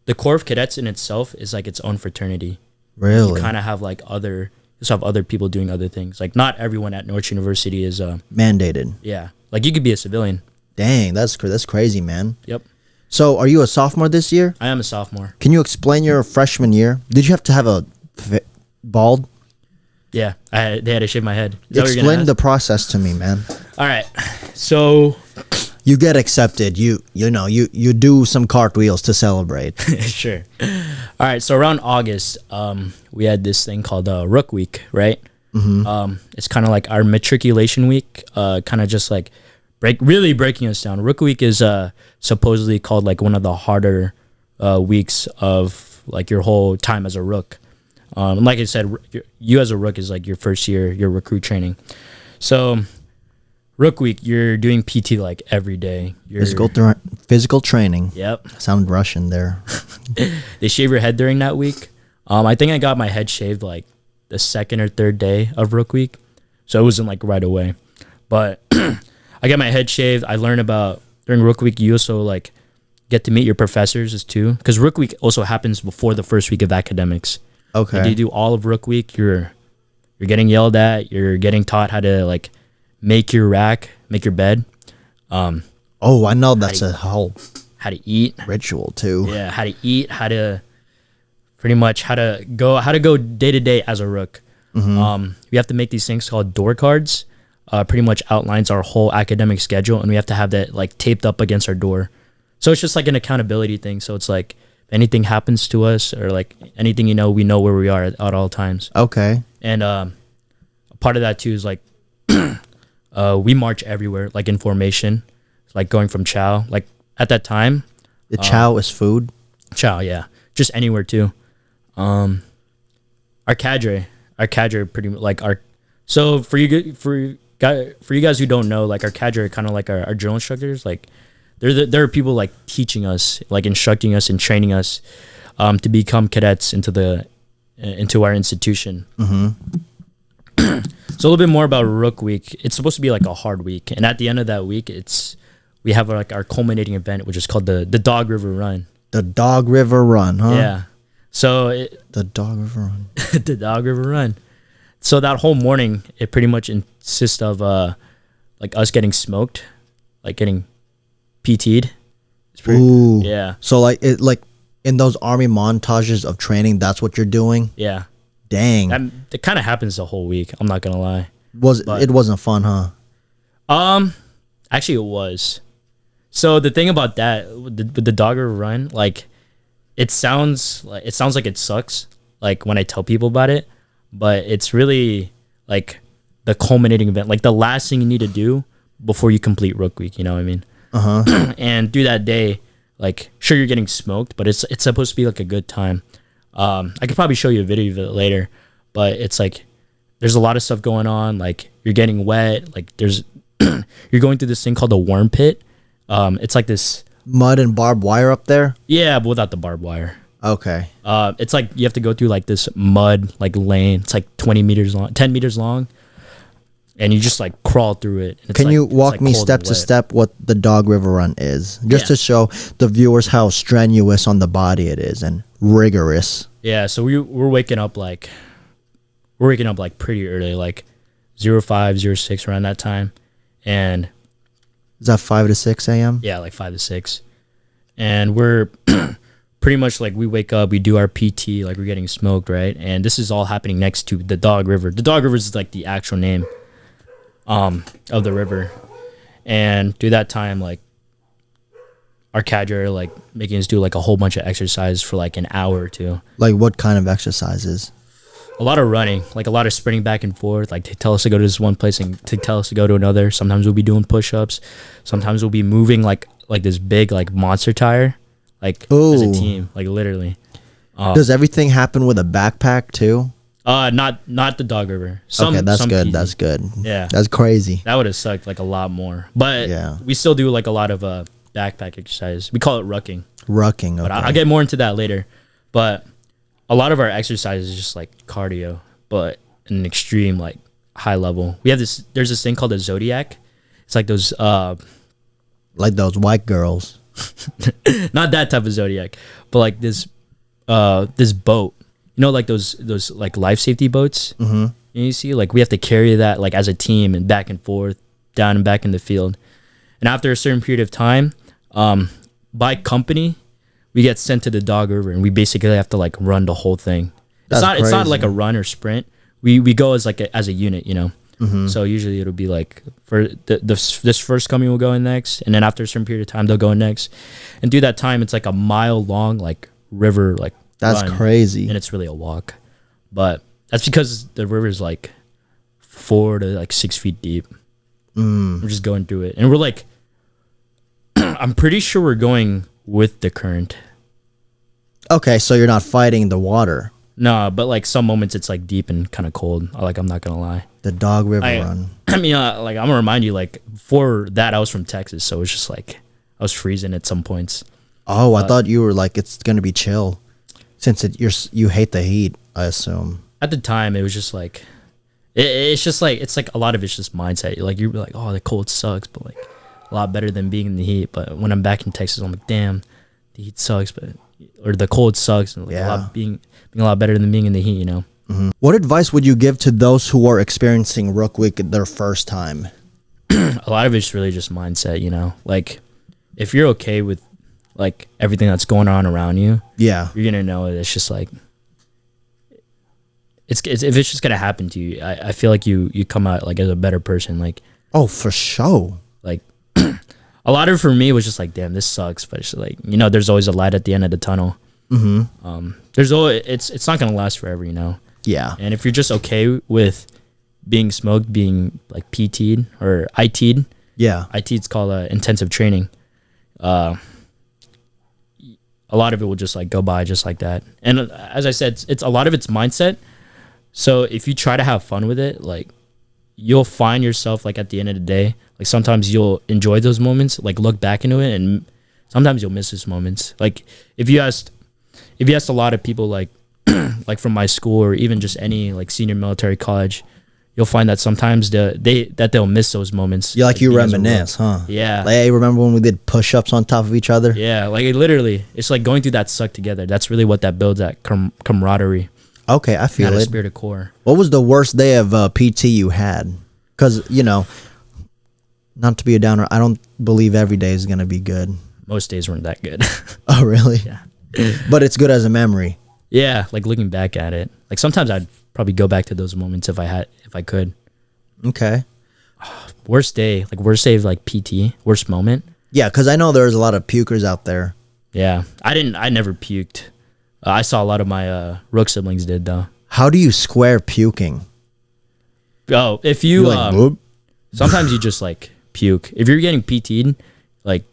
[SPEAKER 2] the Corps of Cadets in itself is like its own fraternity.
[SPEAKER 1] Really?
[SPEAKER 2] You kind of have like just have other people doing other things. Like not everyone at Norwich University is
[SPEAKER 1] mandated.
[SPEAKER 2] Yeah, like you could be a civilian.
[SPEAKER 1] Dang, that's crazy, man.
[SPEAKER 2] Yep.
[SPEAKER 1] So, are you a sophomore this year?
[SPEAKER 2] I am a sophomore.
[SPEAKER 1] Can you explain your freshman year? Did you have to have a bald?
[SPEAKER 2] Yeah, they had to shave my head.
[SPEAKER 1] Explain the process to me, man.
[SPEAKER 2] All right, so
[SPEAKER 1] you get accepted. You do some cartwheels to celebrate.
[SPEAKER 2] Sure. All right, so around August, we had this thing called Rook Week, right? Mm-hmm. It's kind of like our matriculation week, kind of just like breaking us down. Rook Week is supposedly called like one of the harder weeks of like your whole time as a rook. Like I said, you as a rook is like your first year, your recruit training. So Rook Week, you're doing PT like every day.
[SPEAKER 1] Physical training.
[SPEAKER 2] Yep.
[SPEAKER 1] Sound Russian there.
[SPEAKER 2] They shave your head during that week. I think I got my head shaved like the second or third day of Rook Week, so it wasn't like right away. But I got my head shaved. I learned about during Rook Week. You also like get to meet your professors too, because Rook Week also happens before the first week of academics.
[SPEAKER 1] Okay.
[SPEAKER 2] Like, you do all of Rook Week. You're getting yelled at. You're getting taught how to like make your rack, make your bed.
[SPEAKER 1] I know that's a whole
[SPEAKER 2] how to eat
[SPEAKER 1] ritual too.
[SPEAKER 2] Yeah, how to eat, how to go day to day as a rook. Mm-hmm. We have to make these things called door cards. Pretty much outlines our whole academic schedule, and we have to have that like taped up against our door. So it's just like an accountability thing. So it's like if anything happens to us or like anything, we know where we are at all times.
[SPEAKER 1] Okay.
[SPEAKER 2] And a part of that too is like we march everywhere, like in formation, like going from chow. Like at that time,
[SPEAKER 1] the chow is food. Chow,
[SPEAKER 2] yeah, just anywhere too. Our cadre pretty much like our. So for you guys who don't know, like our cadre are kind of like our drill instructors. Like there are people like teaching us, like instructing us and training us to become cadets into our institution. Mm-hmm. So a little bit more about Rook Week. It's supposed to be like a hard week, and at the end of that week, we have like our culminating event, which is called the Dog River Run.
[SPEAKER 1] The Dog River Run, huh?
[SPEAKER 2] Yeah. So
[SPEAKER 1] the Dog River Run.
[SPEAKER 2] The Dog River Run. So that whole morning, it pretty much consists of like us getting smoked, like getting PT'd.
[SPEAKER 1] Ooh.
[SPEAKER 2] Yeah.
[SPEAKER 1] So like in those army montages of training, that's what you're doing?
[SPEAKER 2] Yeah.
[SPEAKER 1] Dang.
[SPEAKER 2] It kind of happens the whole week. I'm not gonna lie.
[SPEAKER 1] It wasn't fun, huh?
[SPEAKER 2] Actually, it was. So the thing about that, with the Dog River Run, like it sounds like it sucks, like when I tell people about it, but it's really like the culminating event, like the last thing you need to do before you complete Rook Week. You know what I mean? And through that day, like sure you're getting smoked, but it's supposed to be like a good time. I could probably show you a video of it later, but it's like there's a lot of stuff going on. Like you're getting wet. Like there's you're going through this thing called the worm pit. It's like this
[SPEAKER 1] mud and barbed wire up there.
[SPEAKER 2] Yeah, but without the barbed wire.
[SPEAKER 1] Okay.
[SPEAKER 2] It's like you have to go through like this mud like lane. It's like 20 meters long, 10 meters long, and you just like crawl through it.
[SPEAKER 1] Can you walk me step to step what the Dog River Run is, just to show the viewers how strenuous on the body it is and rigorous?
[SPEAKER 2] Yeah. So we're waking up like pretty early, like 05, 06 around that time, and
[SPEAKER 1] Is that 5 to 6 a.m.?
[SPEAKER 2] Yeah, like 5 to 6. And we're pretty much like we wake up, we do our PT, like we're getting smoked, right? And this is all happening next to the Dog River. The Dog River is like the actual name of the river. And through that time, like our cadre are like making us do like a whole bunch of exercise for like an hour or two.
[SPEAKER 1] Like what kind of exercises?
[SPEAKER 2] A lot of running, like a lot of sprinting back and forth. Like they tell us to go to this one place and to tell us to go to another. Sometimes we'll be doing push-ups. Sometimes we'll be moving like this big like monster tire, like as a team, like literally.
[SPEAKER 1] Does everything happen with a backpack too?
[SPEAKER 2] Not the Dog River.
[SPEAKER 1] Okay, that's good.
[SPEAKER 2] PT.
[SPEAKER 1] That's good.
[SPEAKER 2] Yeah,
[SPEAKER 1] that's crazy.
[SPEAKER 2] That would have sucked like a lot more. But
[SPEAKER 1] yeah,
[SPEAKER 2] we still do like a lot of backpack exercise. We call it rucking.
[SPEAKER 1] Rucking. Okay.
[SPEAKER 2] But I'll get more into that later. But a lot of our exercise is just like cardio, but an extreme like high level. We have this. There's this thing called a Zodiac. It's like those
[SPEAKER 1] white girls.
[SPEAKER 2] Not that type of Zodiac, but like this boat. You know, like those like life safety boats. Mm-hmm. You see, like we have to carry that like as a team and back and forth, down and back in the field. And after a certain period of time, by company, we get sent to the Dog River, and we basically have to like run the whole thing. It's not like a run or sprint. We go as like as a unit, you know. Mm-hmm. So usually it'll be like for this first company will go in next, and then after a certain period of time they'll go in next, and through that time it's like a mile long like river like.
[SPEAKER 1] That's
[SPEAKER 2] run,
[SPEAKER 1] crazy.
[SPEAKER 2] And it's really a walk, but that's because the river's like 4 to like 6 feet deep. We're just going through it, and we're like, I'm pretty sure we're going with the current.
[SPEAKER 1] Okay, so you're not fighting the water.
[SPEAKER 2] No, but like some moments it's like deep and kind of cold. Like I'm not gonna lie.
[SPEAKER 1] The Dog River run.
[SPEAKER 2] I mean, like I'm gonna remind you, like before that I was from Texas, so it's just like I was freezing at some points.
[SPEAKER 1] Oh, I thought you were like it's gonna be chill, since you hate the heat. I assume.
[SPEAKER 2] At the time, it was just like, it's just like a lot of it's just mindset. Like you're like, oh, the cold sucks, but like a lot better than being in the heat. But when I'm back in Texas, I'm like, damn, the heat sucks, or the cold sucks, and like being a lot better than being in the heat, you know.
[SPEAKER 1] Mm-hmm. What advice would you give to those who are experiencing Rook Week their first time?
[SPEAKER 2] A lot of it's really just mindset, you know. Like if you're okay with like everything that's going on around you,
[SPEAKER 1] yeah,
[SPEAKER 2] you're gonna know it's just like it's if it's just gonna happen to you. I feel like you come out like as a better person. Like,
[SPEAKER 1] oh, for sure.
[SPEAKER 2] Like a lot of it for me was just like, damn, this sucks, but it's like, you know, there's always a light at the end of the tunnel. Mm-hmm. There's always it's not gonna last forever, you know.
[SPEAKER 1] Yeah.
[SPEAKER 2] And if you're just okay with being smoked, being like PT'd or IT'd,
[SPEAKER 1] yeah,
[SPEAKER 2] IT'd's called intensive training. A lot of it will just like go by just like that. And as I said, it's a lot of it's mindset. So if you try to have fun with it, like you'll find yourself like at the end of the day, like sometimes you'll enjoy those moments, like look back into it, and sometimes you'll miss those moments. Like if you asked a lot of people like like from my school or even just any like senior military college, you'll find that sometimes they'll miss those moments.
[SPEAKER 1] You like you reminisce, huh?
[SPEAKER 2] Yeah.
[SPEAKER 1] Like, hey, remember when we did push-ups on top of each other?
[SPEAKER 2] Yeah, like it's like going through that suck together. That's really what that builds, that camaraderie.
[SPEAKER 1] Okay, I feel it.
[SPEAKER 2] Spirit of core.
[SPEAKER 1] What was the worst day of PT you had? Because, you know, not to be a downer, I don't believe every day is going to be good.
[SPEAKER 2] Most days weren't that good.
[SPEAKER 1] Oh, really?
[SPEAKER 2] Yeah.
[SPEAKER 1] But it's good as a memory.
[SPEAKER 2] Yeah, like looking back at it. Like sometimes I'd probably go back to those moments if I could.
[SPEAKER 1] Okay.
[SPEAKER 2] Worst day of like PT, worst moment.
[SPEAKER 1] Yeah, because I know there's a lot of pukers out there.
[SPEAKER 2] Yeah, I never puked. I saw a lot of my Rook siblings did though.
[SPEAKER 1] How do you square puking?
[SPEAKER 2] Oh, if you
[SPEAKER 1] like,
[SPEAKER 2] sometimes you just like puke. If you're getting PT'd, like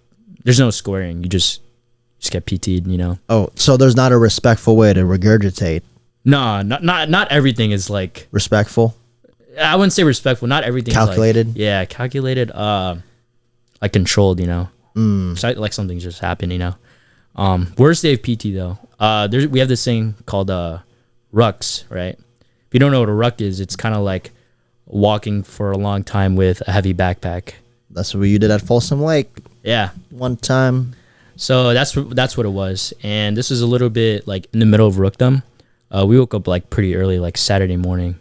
[SPEAKER 2] there's no squaring. You just get PT'd, you know.
[SPEAKER 1] Oh, so there's not a respectful way to regurgitate.
[SPEAKER 2] No, not everything is like
[SPEAKER 1] respectful.
[SPEAKER 2] I wouldn't say respectful. Not everything
[SPEAKER 1] calculated.
[SPEAKER 2] Like, yeah, calculated. Like controlled, you know. So, like something's just happened, you know. Worst day of PT though. We have this thing called rucks, right? If you don't know what a ruck is, it's kind of like walking for a long time with a heavy backpack.
[SPEAKER 1] That's what you did at Folsom Lake.
[SPEAKER 2] Yeah,
[SPEAKER 1] one time.
[SPEAKER 2] So that's what it was, and this was a little bit like in the middle of Rookdom. We woke up like pretty early, like Saturday morning.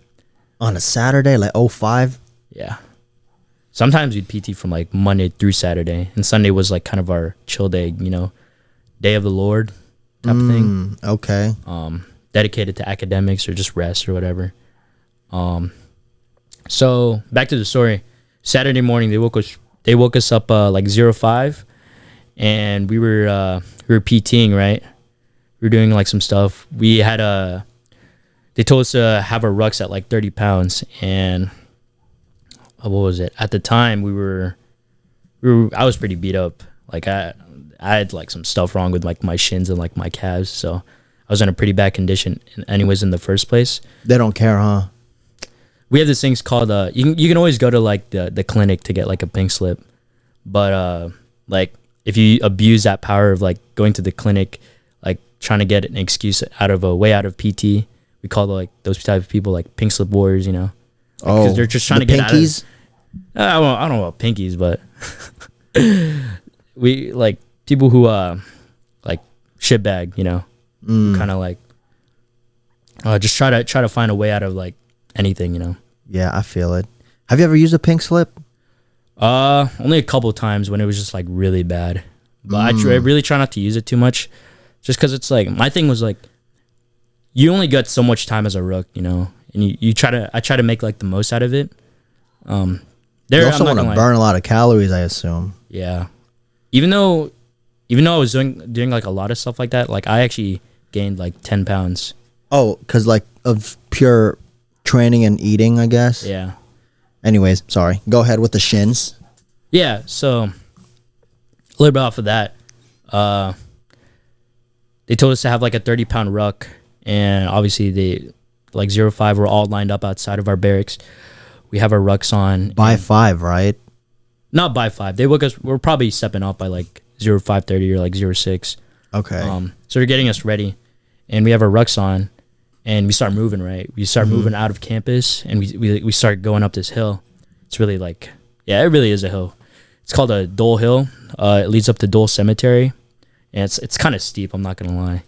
[SPEAKER 1] On a Saturday, like 05?
[SPEAKER 2] Yeah. sometimes we'd PT from like Monday through Saturday, and Sunday was like kind of our chill day, day of the Lord type of thing.
[SPEAKER 1] Okay.
[SPEAKER 2] Dedicated to academics or just rest or whatever. So back to the story. Saturday morning they woke us up like 05, and we were PTing, right? We were doing like some stuff. We had they told us to have our rucks at like 30 pounds, and what was it? At the time I was pretty beat up. Like I had like some stuff wrong with like my shins and like my calves, so I was in a pretty bad condition anyways in the first place.
[SPEAKER 1] They don't care, huh?
[SPEAKER 2] We have this things called you can always go to like the clinic to get like a pink slip, but like if you abuse that power of like going to the clinic, like trying to get an excuse out of PT, we call like those type of people like pink slip warriors, because they're just trying to get
[SPEAKER 1] pinkies?
[SPEAKER 2] I don't know about pinkies, but we like people who like shitbag, kind of like just try to find a way out of like anything.
[SPEAKER 1] Yeah, I feel it. Have you ever used a pink slip?
[SPEAKER 2] Only a couple times when it was just like really bad, but I really try not to use it too much, just because it's like my thing was like you only got so much time as a rook, and I try to make like the most out of it.
[SPEAKER 1] You also want to burn a lot of calories, I assume.
[SPEAKER 2] Yeah, even though I was doing like a lot of stuff like that, like I actually gained like 10 pounds.
[SPEAKER 1] Oh, because like of pure training and eating, I guess.
[SPEAKER 2] Yeah.
[SPEAKER 1] Anyways, sorry. Go ahead with the shins.
[SPEAKER 2] Yeah, so a little bit off of that, they told us to have like a 30-pound ruck, and obviously they like 05 were all lined up outside of our barracks. We have our rucks on
[SPEAKER 1] by 5, right?
[SPEAKER 2] Not by 5. They woke us. We're probably stepping up by like 05:30 or like 06.
[SPEAKER 1] Okay.
[SPEAKER 2] So they're getting us ready, and we have our rucks on, and we start moving. Right, we start moving out of campus, and we start going up this hill. It's really like, yeah, it really is a hill. It's called a Dole Hill. It leads up to Dole Cemetery, and it's kind of steep. I'm not gonna lie,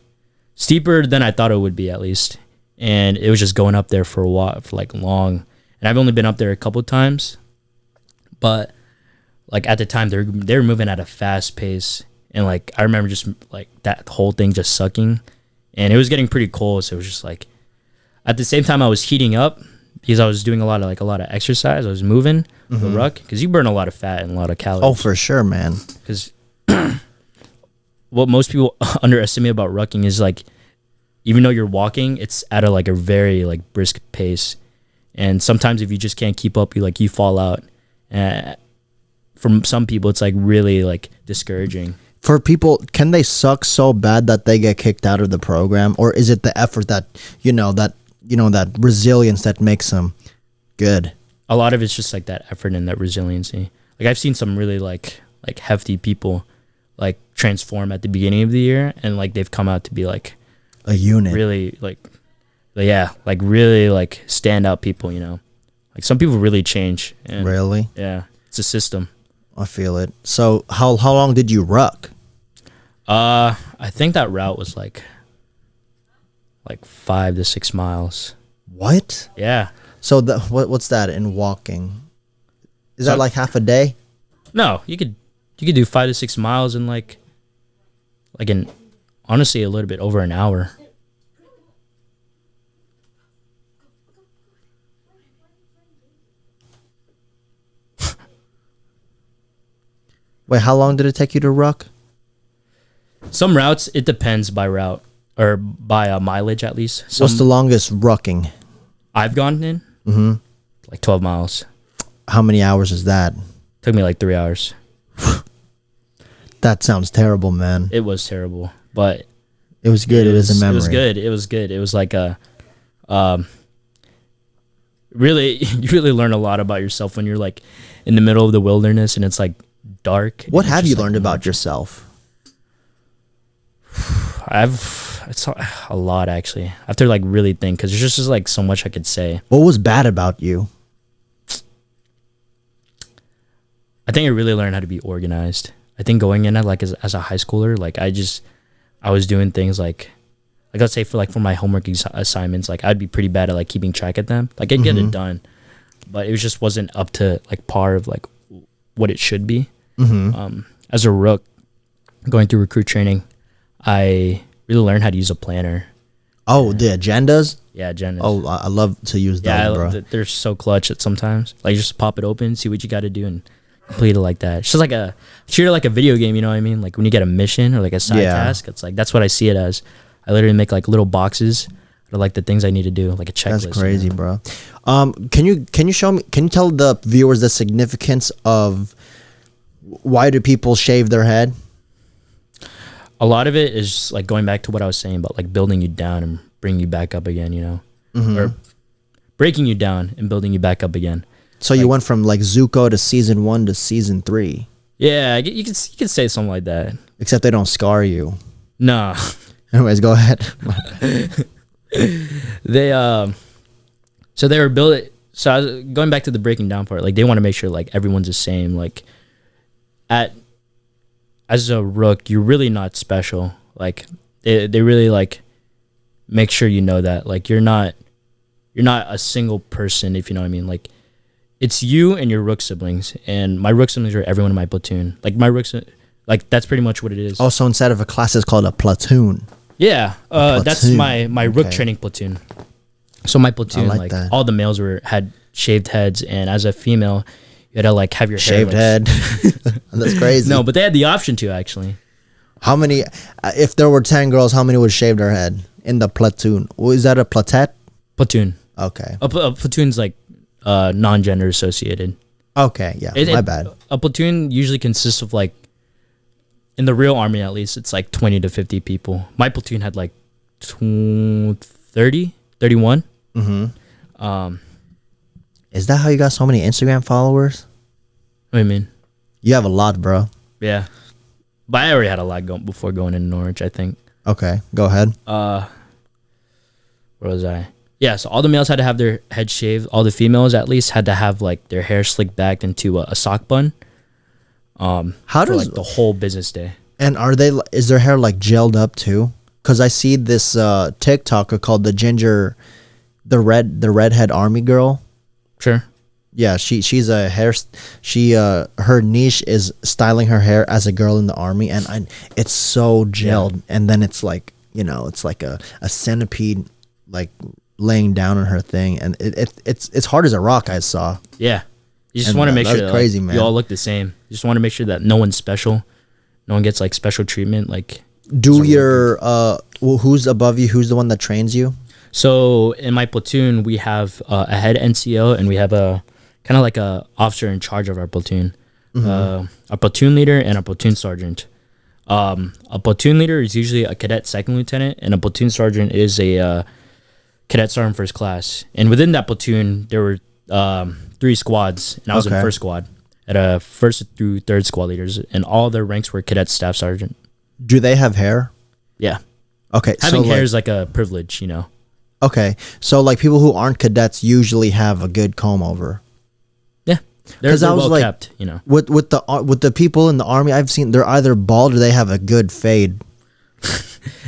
[SPEAKER 2] steeper than I thought it would be at least. And it was just going up there for a while, for like long. And I've only been up there a couple of times, but like at the time they were moving at a fast pace, and like I remember just like that whole thing just sucking, and it was getting pretty cold. So it was just like at the same time I was heating up because I was doing a lot of exercise. I was moving the ruck because you burn a lot of fat and a lot of calories.
[SPEAKER 1] Oh, for sure, man.
[SPEAKER 2] Because what most people underestimate about rucking is like even though you're walking, it's at a very like brisk pace. And sometimes if you just can't keep up, you fall out. For some people, it's like really like discouraging.
[SPEAKER 1] For people, can they suck so bad that they get kicked out of the program, or is it the effort that that resilience that makes them good?
[SPEAKER 2] A lot of it's just like that effort and that resiliency. Like I've seen some really like hefty people like transform at the beginning of the year, and like they've come out to be like
[SPEAKER 1] a unit.
[SPEAKER 2] Really like. Yeah, like really like stand out people, like some people really change. And
[SPEAKER 1] really?
[SPEAKER 2] Yeah, it's a system.
[SPEAKER 1] I feel it. So how long did you ruck?
[SPEAKER 2] I think that route was like 5 to 6 miles.
[SPEAKER 1] What?
[SPEAKER 2] Yeah.
[SPEAKER 1] So what's that in walking? Is that like half a day?
[SPEAKER 2] No, you could do 5 to 6 miles in like in honestly a little bit over an hour.
[SPEAKER 1] Wait, how long did it take you to ruck?
[SPEAKER 2] Some routes, it depends by route or by mileage at least.
[SPEAKER 1] What's the longest rucking
[SPEAKER 2] I've gone in? Like 12 miles.
[SPEAKER 1] How many hours is that?
[SPEAKER 2] Took me like 3 hours.
[SPEAKER 1] That sounds terrible, man.
[SPEAKER 2] It was terrible, but
[SPEAKER 1] it was good. It is a memory.
[SPEAKER 2] It was good. It was like really, you really learn a lot about yourself when you're like in the middle of the wilderness and it's like dark.
[SPEAKER 1] What have you learned about yourself?
[SPEAKER 2] It's a lot actually. I have to like really think because there's just like so much I could say.
[SPEAKER 1] What was bad about you?
[SPEAKER 2] I think I really learned how to be organized. I think going in like as a high schooler, like I was doing things like let's say for my homework assignments, like I'd be pretty bad at like keeping track of them. Like I'd get it done, but it just wasn't up to like par of like what it should be. As a rook, going through recruit training, I really learned how to use a planner.
[SPEAKER 1] Oh, the agendas?
[SPEAKER 2] Yeah, agendas.
[SPEAKER 1] Oh, I love to use those, bro.
[SPEAKER 2] They're so clutch at sometimes. Like, just pop it open, see what you got to do, and complete it like that. It's just like treat it like a video game, you know what I mean? Like when you get a mission or like a side task, it's like, that's what I see it as. I literally make like little boxes or like the things I need to do, like a checklist.
[SPEAKER 1] That's crazy, bro. Can you tell the viewers the significance of why do people shave their head?
[SPEAKER 2] A lot of it is like going back to what I was saying about like building you down and bringing you back up again, you know, or breaking you down and building you back up again.
[SPEAKER 1] So like, you went from like Zuko to season 1 to season 3.
[SPEAKER 2] Yeah, you could say something like that.
[SPEAKER 1] Except they don't scar you.
[SPEAKER 2] Nah.
[SPEAKER 1] Anyways, go ahead.
[SPEAKER 2] They so they were built. So I was going back to the breaking down part. Like they want to make sure like everyone's the same. Like as a rook, you're really not special. Like they really like make sure you know that. Like you're not a single person, if you know what I mean. Like it's you and your rook siblings, and my rook siblings are everyone in my platoon. Like my rooks, like that's pretty much what it is.
[SPEAKER 1] Oh, so instead of a class, it's called a platoon.
[SPEAKER 2] Yeah, that's my rook training platoon. So my platoon, like
[SPEAKER 1] that.
[SPEAKER 2] all the males had shaved heads, and as a female, you had to like have your
[SPEAKER 1] shaved
[SPEAKER 2] hair, like,
[SPEAKER 1] head. That's crazy.
[SPEAKER 2] No, but they had the option to actually.
[SPEAKER 1] How many? If there were 10 girls, how many would shave their head in the platoon? Is that a platet?
[SPEAKER 2] Platoon.
[SPEAKER 1] Okay.
[SPEAKER 2] A platoon's like non-gender associated.
[SPEAKER 1] Okay, yeah, my bad.
[SPEAKER 2] A platoon usually consists of like, in the real army at least, it's like 20 to 50 people. My platoon had like 30, 31.
[SPEAKER 1] Is that how you got so many Instagram followers?
[SPEAKER 2] What do you mean?
[SPEAKER 1] You have a lot, bro.
[SPEAKER 2] Yeah. But I already had a lot before going into Norwich, I think.
[SPEAKER 1] Okay, go ahead.
[SPEAKER 2] Where was I? Yeah, so all the males had to have their head shaved. All the females, at least, had to have like their hair slicked back into a sock bun. How does like the whole business day? And
[SPEAKER 1] is their hair like gelled up too? Because I see this TikToker called the redhead army girl.
[SPEAKER 2] Sure.
[SPEAKER 1] Yeah, she's a her niche is styling her hair as a girl in the army, and it's so gelled, and then it's like, you know, it's like a centipede like laying down on her thing, and it's hard as a rock. I saw.
[SPEAKER 2] Yeah, you just want to make sure that
[SPEAKER 1] crazy,
[SPEAKER 2] like,
[SPEAKER 1] man.
[SPEAKER 2] You all look the same. You just want to make sure that no one's special, no one gets like special treatment. Like,
[SPEAKER 1] who's above you? Who's the one that trains you?
[SPEAKER 2] So in my platoon, we have a head NCO, and we have a kind of like a officer in charge of our platoon, a platoon leader and a platoon sergeant. A platoon leader is usually a cadet second lieutenant, and a platoon sergeant is a cadet sergeant first class. And within that platoon, there were 3 squads, and I was in first squad at first through third squad leaders, and all their ranks were cadet staff sergeant.
[SPEAKER 1] Do they have hair?
[SPEAKER 2] Yeah.
[SPEAKER 1] Okay.
[SPEAKER 2] Having hair is like a privilege, you know.
[SPEAKER 1] Okay, so like people who aren't cadets usually have a good comb over.
[SPEAKER 2] Yeah, they're well kept, you know.
[SPEAKER 1] With the people in the army, I've seen they're either bald or they have a good fade.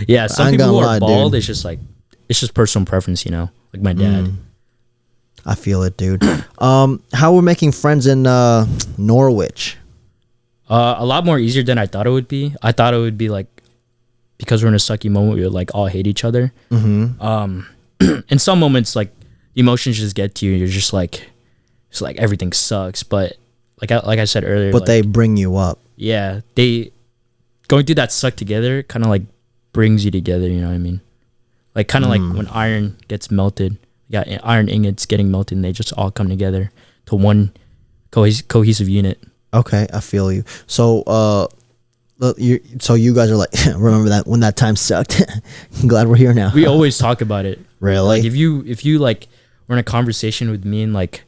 [SPEAKER 2] Yeah, some people who are bald, dude. It's just personal preference, you know. Like my dad.
[SPEAKER 1] I feel it, dude. How we're making friends in Norwich?
[SPEAKER 2] A lot more easier than I thought it would be. I thought it would be like, because we're in a sucky moment, we would like all hate each other. In some moments, like the emotions just get to you. You're just like, it's like everything sucks. But like I said earlier,
[SPEAKER 1] but like, they bring you up.
[SPEAKER 2] Yeah, they going through that suck together kind of like brings you together. You know what I mean? Like kind of like when iron gets melted, you got iron ingots getting melted, and they just all come together to one cohesive unit.
[SPEAKER 1] Okay, I feel you. So you guys are like, remember that when that time sucked? I'm glad we're here now.
[SPEAKER 2] We always talk about it.
[SPEAKER 1] Really?
[SPEAKER 2] Like if you like were in a conversation with me and like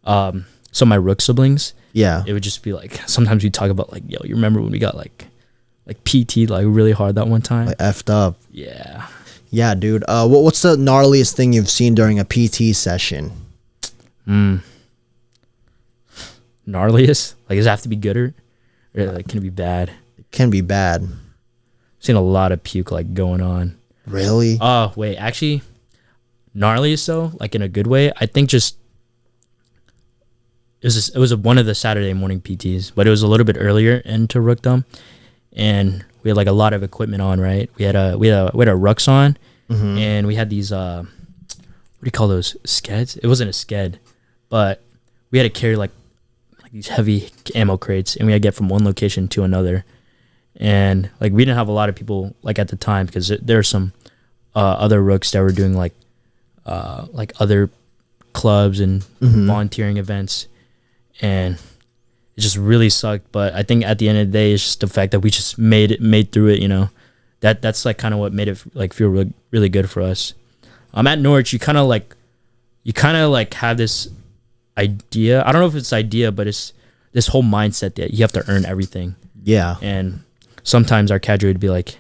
[SPEAKER 2] some of my rook siblings,
[SPEAKER 1] yeah,
[SPEAKER 2] it would just be like, sometimes we talk about like, yo, you remember when we got like PT like really hard that one time?
[SPEAKER 1] Like effed up.
[SPEAKER 2] Yeah,
[SPEAKER 1] dude. What's the gnarliest thing you've seen during a PT session?
[SPEAKER 2] Gnarliest? Like, does it have to be good or like, can it be bad?
[SPEAKER 1] Can be bad.
[SPEAKER 2] I've seen a lot of puke like going on.
[SPEAKER 1] Really?
[SPEAKER 2] Oh wait, actually, gnarliest though, like in a good way. I think just it was one of the Saturday morning PTs, but it was a little bit earlier into Rookdom, and we had like a lot of equipment on. Right, we had our rucks on, and we had these what do you call those, skeds? It wasn't a sked, but we had to carry like these heavy ammo crates, and we had to get from one location to another. And like we didn't have a lot of people like at the time because there are some other rooks that were doing like other clubs and volunteering events, and it just really sucked. But I think at the end of the day, it's just the fact that we just made through it. You know, that's like kind of what made it like feel really good for us. At Norwich, you kind of like have this idea. I don't know if it's idea, but it's this whole mindset that you have to earn everything.
[SPEAKER 1] Yeah.
[SPEAKER 2] And sometimes our cadre would be like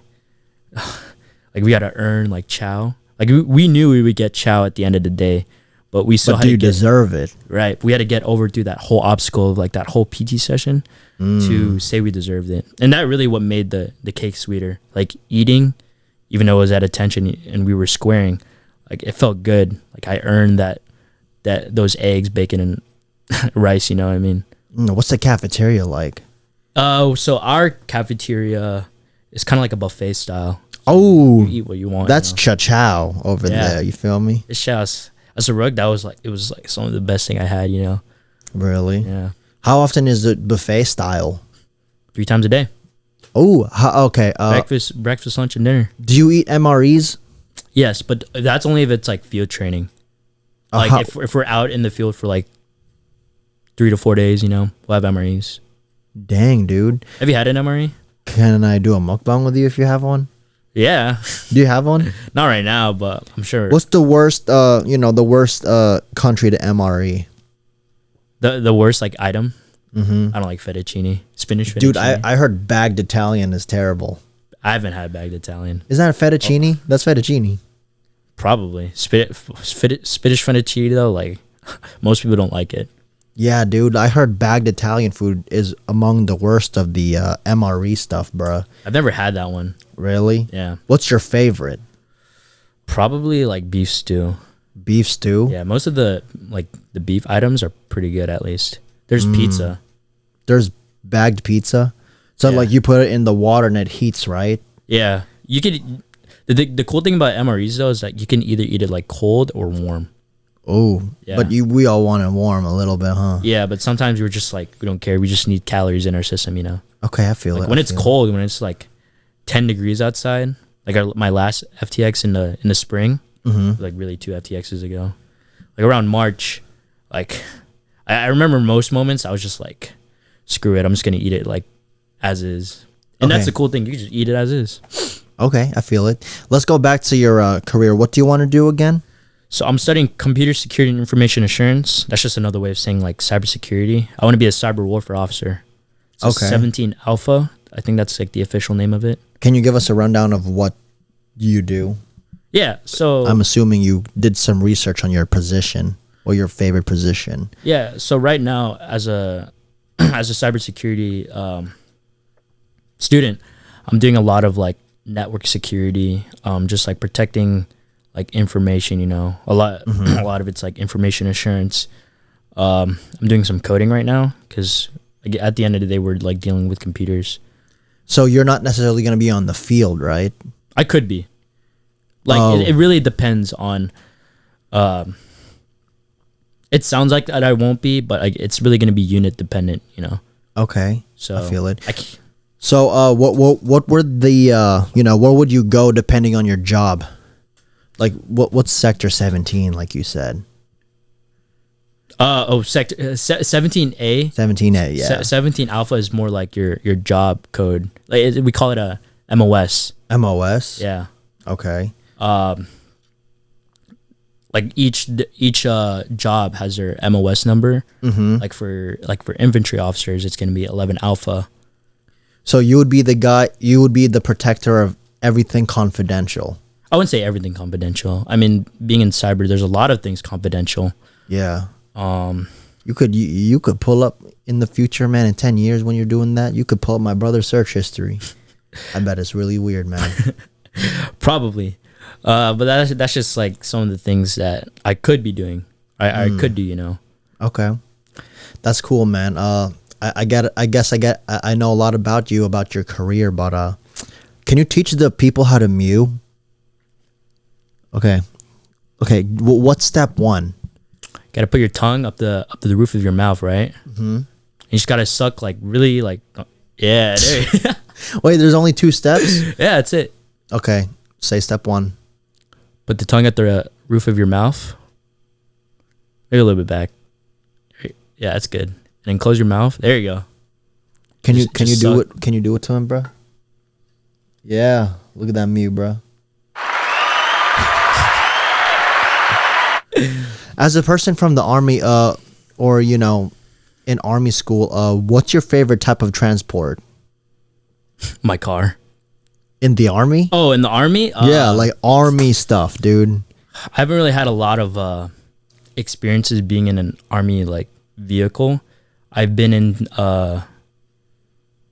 [SPEAKER 2] we got to earn like chow. Like we knew we would get chow at the end of the day, but we still had to
[SPEAKER 1] deserve it.
[SPEAKER 2] Right. We had to get over through that whole obstacle of like that whole PT session to say we deserved it. And that really what made the cake sweeter. Like eating, even though it was at attention and we were squaring, like it felt good. Like I earned that those eggs, bacon, and rice, you know what I mean?
[SPEAKER 1] What's the cafeteria like?
[SPEAKER 2] So our cafeteria is kind of like a buffet style.
[SPEAKER 1] Oh,
[SPEAKER 2] you eat what you want.
[SPEAKER 1] That's
[SPEAKER 2] you know?
[SPEAKER 1] cha-chow over there. You feel me?
[SPEAKER 2] It's just, as a rug, it was like some of the best thing I had, you know?
[SPEAKER 1] Really?
[SPEAKER 2] Yeah.
[SPEAKER 1] How often is it buffet style?
[SPEAKER 2] 3 times a day.
[SPEAKER 1] Oh, okay.
[SPEAKER 2] Breakfast, lunch, and dinner.
[SPEAKER 1] Do you eat MREs?
[SPEAKER 2] Yes, but that's only if it's like field training. Like if we're out in the field for like 3 to 4 days, you know, we'll have MREs.
[SPEAKER 1] Dang, dude.
[SPEAKER 2] Have you had an MRE?
[SPEAKER 1] Can I do a mukbang with you if you have one?
[SPEAKER 2] Yeah.
[SPEAKER 1] Do you have one?
[SPEAKER 2] Not right now, but I'm sure.
[SPEAKER 1] What's the worst, the worst country to MRE?
[SPEAKER 2] The worst like item? I don't like fettuccine. Spinach fettuccine.
[SPEAKER 1] Dude, I heard bagged Italian is terrible.
[SPEAKER 2] I haven't had bagged Italian.
[SPEAKER 1] Is that a fettuccine? Oh. That's fettuccine.
[SPEAKER 2] Probably. Spinach fettuccine though, like most people don't like it.
[SPEAKER 1] Yeah, dude, I heard bagged Italian food is among the worst of the MRE stuff, bruh.
[SPEAKER 2] I've never had that one.
[SPEAKER 1] Really?
[SPEAKER 2] Yeah.
[SPEAKER 1] What's your favorite?
[SPEAKER 2] Probably like beef stew.
[SPEAKER 1] Beef stew?
[SPEAKER 2] Yeah, most of the beef items are pretty good at least. There's pizza.
[SPEAKER 1] There's bagged pizza? So like you put it in the water and it heats, right?
[SPEAKER 2] Yeah. You could the cool thing about MREs though is that you can either eat it like cold or warm.
[SPEAKER 1] Oh,
[SPEAKER 2] yeah.
[SPEAKER 1] But we all want it warm a little bit, huh?
[SPEAKER 2] Yeah, but sometimes we're just like, we don't care. We just need calories in our system, you know?
[SPEAKER 1] Okay, I feel it.
[SPEAKER 2] When it's cold, when it's like 10 degrees outside, like my last FTX in the spring, like really 2 FTXs ago, like around March, like I remember most moments I was just like, screw it, I'm just going to eat it like as is. And that's the cool thing. You can just eat it as is.
[SPEAKER 1] Okay, I feel it. Let's go back to your career. What do you want to do again?
[SPEAKER 2] So I'm studying computer security and information assurance. That's just another way of saying like cybersecurity. I want to be a cyber warfare officer. So 17 Alpha. I think that's like the official name of it.
[SPEAKER 1] Can you give us a rundown of what you do?
[SPEAKER 2] Yeah. So
[SPEAKER 1] I'm assuming you did some research on your position or your favorite position.
[SPEAKER 2] Yeah. So right now, as a cybersecurity student, I'm doing a lot of like network security, just like protecting like information, you know, a lot of it's like information assurance. I'm doing some coding right now because at the end of the day, we're like dealing with computers.
[SPEAKER 1] So you're not necessarily going to be on the field, right?
[SPEAKER 2] I could be. Like it really depends on. It sounds like that I won't be, but it's really going to be unit dependent, you know.
[SPEAKER 1] Okay,
[SPEAKER 2] so
[SPEAKER 1] I feel it. So what were the where would you go depending on your job? Like what's sector 17 like you said?
[SPEAKER 2] Sector 17A.
[SPEAKER 1] 17A, yeah.
[SPEAKER 2] 17 Alpha is more like your job code. Like we call it a MOS.
[SPEAKER 1] MOS?
[SPEAKER 2] Yeah.
[SPEAKER 1] Okay.
[SPEAKER 2] Like each job has their MOS number. Like for infantry officers, it's going to be 11 Alpha.
[SPEAKER 1] So you would be the protector of everything confidential.
[SPEAKER 2] I wouldn't say everything confidential. I mean, being in cyber, there's a lot of things confidential.
[SPEAKER 1] Yeah. You could pull up in the future, man, in 10 years when you're doing that, you could pull up my brother's search history. I bet it's really weird, man.
[SPEAKER 2] Probably. But that's just like some of the things that I could be doing. I could do, you know.
[SPEAKER 1] Okay. That's cool, man. I get it. I guess I know a lot about you, about your career, but can you teach the people how to mew? Okay. Okay. What's step one?
[SPEAKER 2] Got to put your tongue up the roof of your mouth, right? Mm-hmm. You just gotta suck like really like, yeah. There you
[SPEAKER 1] Wait, there's only 2 steps?
[SPEAKER 2] Yeah, that's it.
[SPEAKER 1] Okay. Say step 1.
[SPEAKER 2] Put the tongue at the roof of your mouth. Maybe a little bit back. Yeah, that's good. And then close your mouth. There you go.
[SPEAKER 1] Can you
[SPEAKER 2] Just
[SPEAKER 1] do
[SPEAKER 2] suck.
[SPEAKER 1] it? Can you do it to him, bro? Yeah. Look at that mew, bro. As a person from the army, or you know, in army school, what's your favorite type of transport?
[SPEAKER 2] My car.
[SPEAKER 1] In the army?
[SPEAKER 2] Oh, in the army?
[SPEAKER 1] Yeah, like army stuff, dude.
[SPEAKER 2] I haven't really had a lot of experiences being in an army like vehicle. I've been in I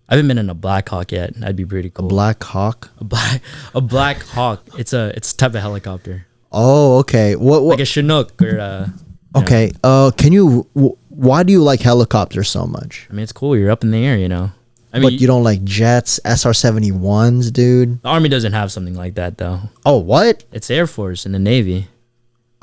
[SPEAKER 2] haven't been in a Black Hawk yet. That'd be pretty cool.
[SPEAKER 1] Black Hawk?
[SPEAKER 2] A Black Hawk. It's a type of helicopter.
[SPEAKER 1] Oh, okay. What?
[SPEAKER 2] Like a Chinook or
[SPEAKER 1] Okay. Can you? Why do you like helicopters so much?
[SPEAKER 2] I mean, it's cool. You're up in the air, you know. I mean,
[SPEAKER 1] But you don't like jets, SR-71s, dude.
[SPEAKER 2] the army doesn't have something like that though.
[SPEAKER 1] Oh, what?
[SPEAKER 2] It's Air Force and the Navy.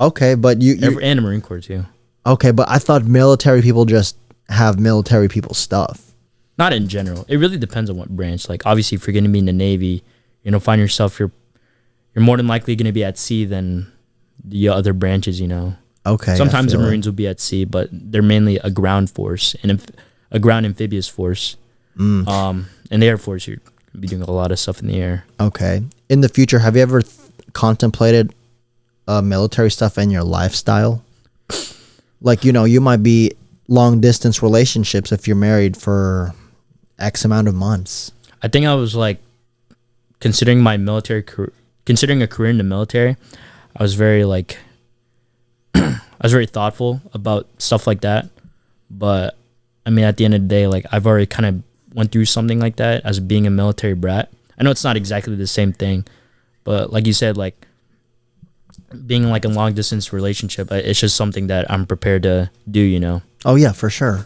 [SPEAKER 1] Okay, but
[SPEAKER 2] And the Marine Corps too.
[SPEAKER 1] okay, but I thought military people just have military people stuff.
[SPEAKER 2] Not in general. It really depends on what branch. Like obviously, if you're going to be in the Navy, you know, find yourself you're more than likely going to be at sea than the other branches. You know.
[SPEAKER 1] Okay.
[SPEAKER 2] Sometimes the
[SPEAKER 1] I feel it.
[SPEAKER 2] Marines will be at sea, but they're mainly a ground force and a ground amphibious force. In the Air Force, you're gonna be doing a lot of stuff in the air.
[SPEAKER 1] Okay. In the future, have you ever contemplated military stuff in your lifestyle? Like, you know, you might be long distance relationships if you're married for X amount of months.
[SPEAKER 2] I think I was like considering my military considering a career in the military. I was very like I was very thoughtful about stuff like that. But I mean, at the end of the day, like I've already kind of went through something like that as being a military brat. I know it's not exactly the same thing, but like you said, like being like a long distance relationship, it's just something that I'm prepared to do, you know?
[SPEAKER 1] Oh, yeah, for sure.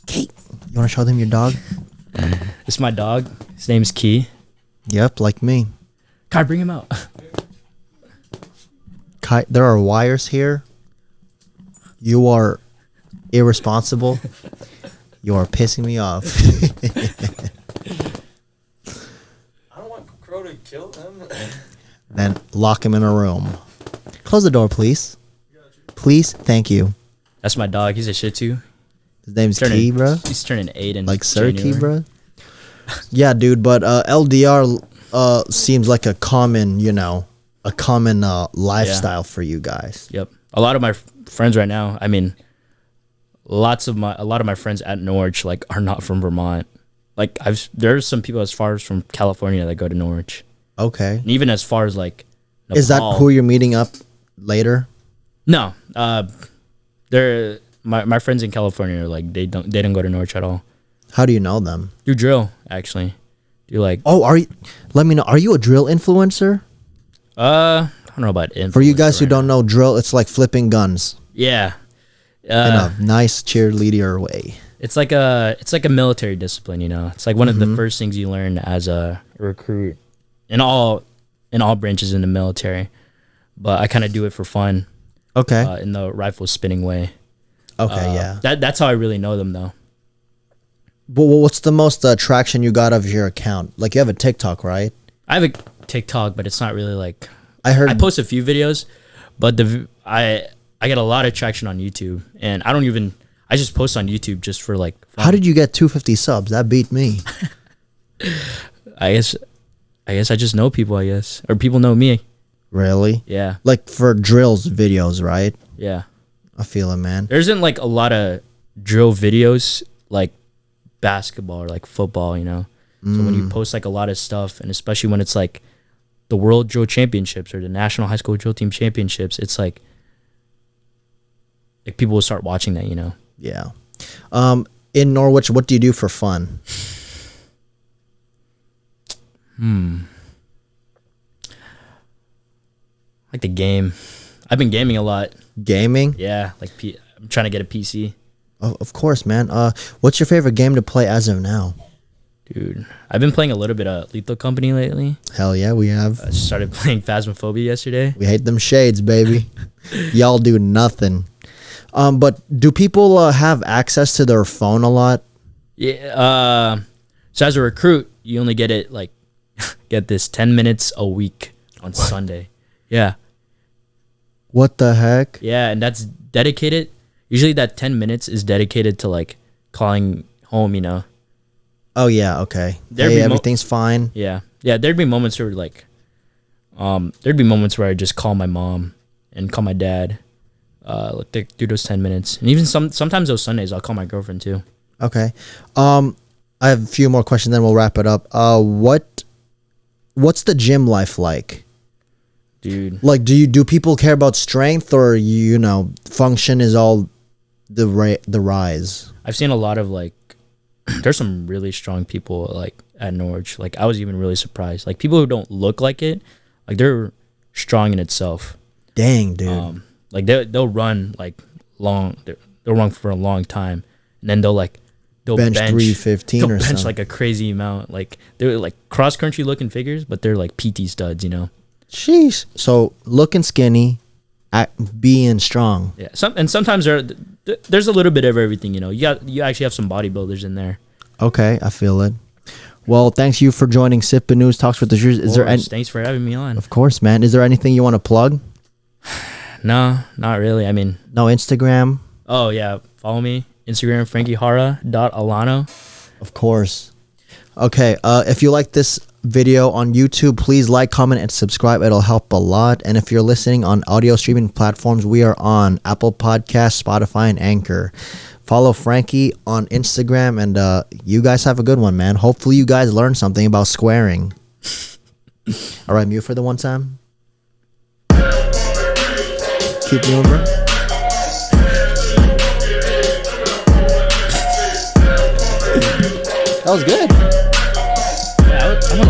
[SPEAKER 1] Kate, you want to show them your dog?
[SPEAKER 2] It's my dog. His name's Key.
[SPEAKER 1] Yep, like me.
[SPEAKER 2] Kai, bring him out.
[SPEAKER 1] Kai, there are wires here. You are irresponsible. You are pissing me off.
[SPEAKER 3] I don't want Crow to kill him.
[SPEAKER 1] Then lock him in a room. Close the door, please. Please, thank you.
[SPEAKER 2] That's my dog. He's a Shih Tzu.
[SPEAKER 1] His name's Key, bro.
[SPEAKER 2] He's turning 8 in
[SPEAKER 1] Like Sir
[SPEAKER 2] January.
[SPEAKER 1] Key, bro. Yeah, dude, but LDR seems like a common, you know, lifestyle for you guys.
[SPEAKER 2] Yep. A lot of my friends right now, I mean, a lot of my friends at Norwich like are not from Vermont. Like there's some people as far as from California that go to Norwich.
[SPEAKER 1] Okay.
[SPEAKER 2] And even as far as like Nepal.
[SPEAKER 1] Is that who you're meeting up later?
[SPEAKER 2] No. They're my friends in California are like they don't go to Norwich at all.
[SPEAKER 1] How do you know them?
[SPEAKER 2] Do drill, actually. Do like
[SPEAKER 1] Oh, let me know. Are you a drill influencer?
[SPEAKER 2] I don't know about influencer
[SPEAKER 1] For you guys who
[SPEAKER 2] right
[SPEAKER 1] don't know, drill, it's like flipping guns
[SPEAKER 2] now. Yeah.
[SPEAKER 1] in a nice cheerleader way.
[SPEAKER 2] It's like a military discipline, you know. It's like one of the first things you learn as a recruit in all branches in the military. But I kind of do it for fun.
[SPEAKER 1] Okay.
[SPEAKER 2] In the rifle spinning way.
[SPEAKER 1] Okay, yeah.
[SPEAKER 2] That's how I really know them though.
[SPEAKER 1] But what's the most traction you got of your account? Like, you have a TikTok, right?
[SPEAKER 2] I have a TikTok, but it's not really like
[SPEAKER 1] I heard.
[SPEAKER 2] I post a few videos, but I get a lot of traction on YouTube, and I just post on YouTube just for like fun.
[SPEAKER 1] How did you get 250 subs? That beat me.
[SPEAKER 2] I guess I just know people, I guess, or people know me.
[SPEAKER 1] Really?
[SPEAKER 2] Yeah.
[SPEAKER 1] Like for drills videos, right?
[SPEAKER 2] Yeah.
[SPEAKER 1] I feel it, man.
[SPEAKER 2] There isn't like a lot of drill videos like basketball or like football, you know. So when you post like a lot of stuff, and especially when it's like the World Drill Championships or the National High School Drill Team Championships, it's like people will start watching that, you know.
[SPEAKER 1] Yeah. In Norwich, what do you do for fun?
[SPEAKER 2] Like the game. I've been gaming a lot.
[SPEAKER 1] Gaming?
[SPEAKER 2] Yeah, like I'm trying to get a PC.
[SPEAKER 1] Of course, man. What's your favorite game to play as of now?
[SPEAKER 2] Dude, I've been playing a little bit of Lethal Company lately.
[SPEAKER 1] Hell yeah, we have.
[SPEAKER 2] I started playing Phasmophobia yesterday.
[SPEAKER 1] We hate them shades, baby. Y'all do nothing. But do people have access to their phone a lot?
[SPEAKER 2] Yeah. So as a recruit, you only get it like get this 10 minutes a week on Sunday. Yeah.
[SPEAKER 1] What the heck?
[SPEAKER 2] Yeah, and that's dedicated. Usually that 10 minutes is dedicated to like calling home, you know.
[SPEAKER 1] Oh yeah, okay.
[SPEAKER 2] There'd
[SPEAKER 1] Hey,
[SPEAKER 2] be
[SPEAKER 1] everything's fine.
[SPEAKER 2] Yeah. Yeah, there'd be moments where like there'd be moments where I just call my mom and call my dad. Like they do those 10 minutes. And even sometimes those Sundays I'll call my girlfriend too.
[SPEAKER 1] Okay. I have a few more questions, then we'll wrap it up. What's the gym life like?
[SPEAKER 2] Dude.
[SPEAKER 1] Like, do people care about strength, or function is all the rise?
[SPEAKER 2] I've seen a lot of like there's some really strong people like at Norwich. Like I was even really surprised. Like people who don't look like it, like they're strong in itself.
[SPEAKER 1] Dang, dude.
[SPEAKER 2] Like they'll run like long. They'll run for a long time, and then they'll bench
[SPEAKER 1] 315 or
[SPEAKER 2] bench
[SPEAKER 1] something.
[SPEAKER 2] like a crazy amount. Like they're like cross country looking figures, but they're like PT studs, you know.
[SPEAKER 1] Sheesh. So looking skinny, being strong.
[SPEAKER 2] Yeah. Sometimes there's a little bit of everything, you know. You actually have some bodybuilders in there.
[SPEAKER 1] Okay, I feel it. Well, thanks you for joining Sippin News Talks with the Shooters.
[SPEAKER 2] Thanks for having me on.
[SPEAKER 1] Of course, man. Is there anything you want to plug?
[SPEAKER 2] No, not really. I mean,
[SPEAKER 1] no Instagram.
[SPEAKER 2] Oh yeah, follow me Instagram frankihara.alano.
[SPEAKER 1] Of course. Okay, if you like this video on YouTube, please like, comment, and subscribe. It'll help a lot. And if you're listening on audio streaming platforms, we are on Apple Podcasts, Spotify, and Anchor. Follow Franki on Instagram, and you guys have a good one, man. Hopefully you guys learned something about squaring. All right, mute for the one time. Keep moving. That was good.
[SPEAKER 2] Yeah, I'm gonna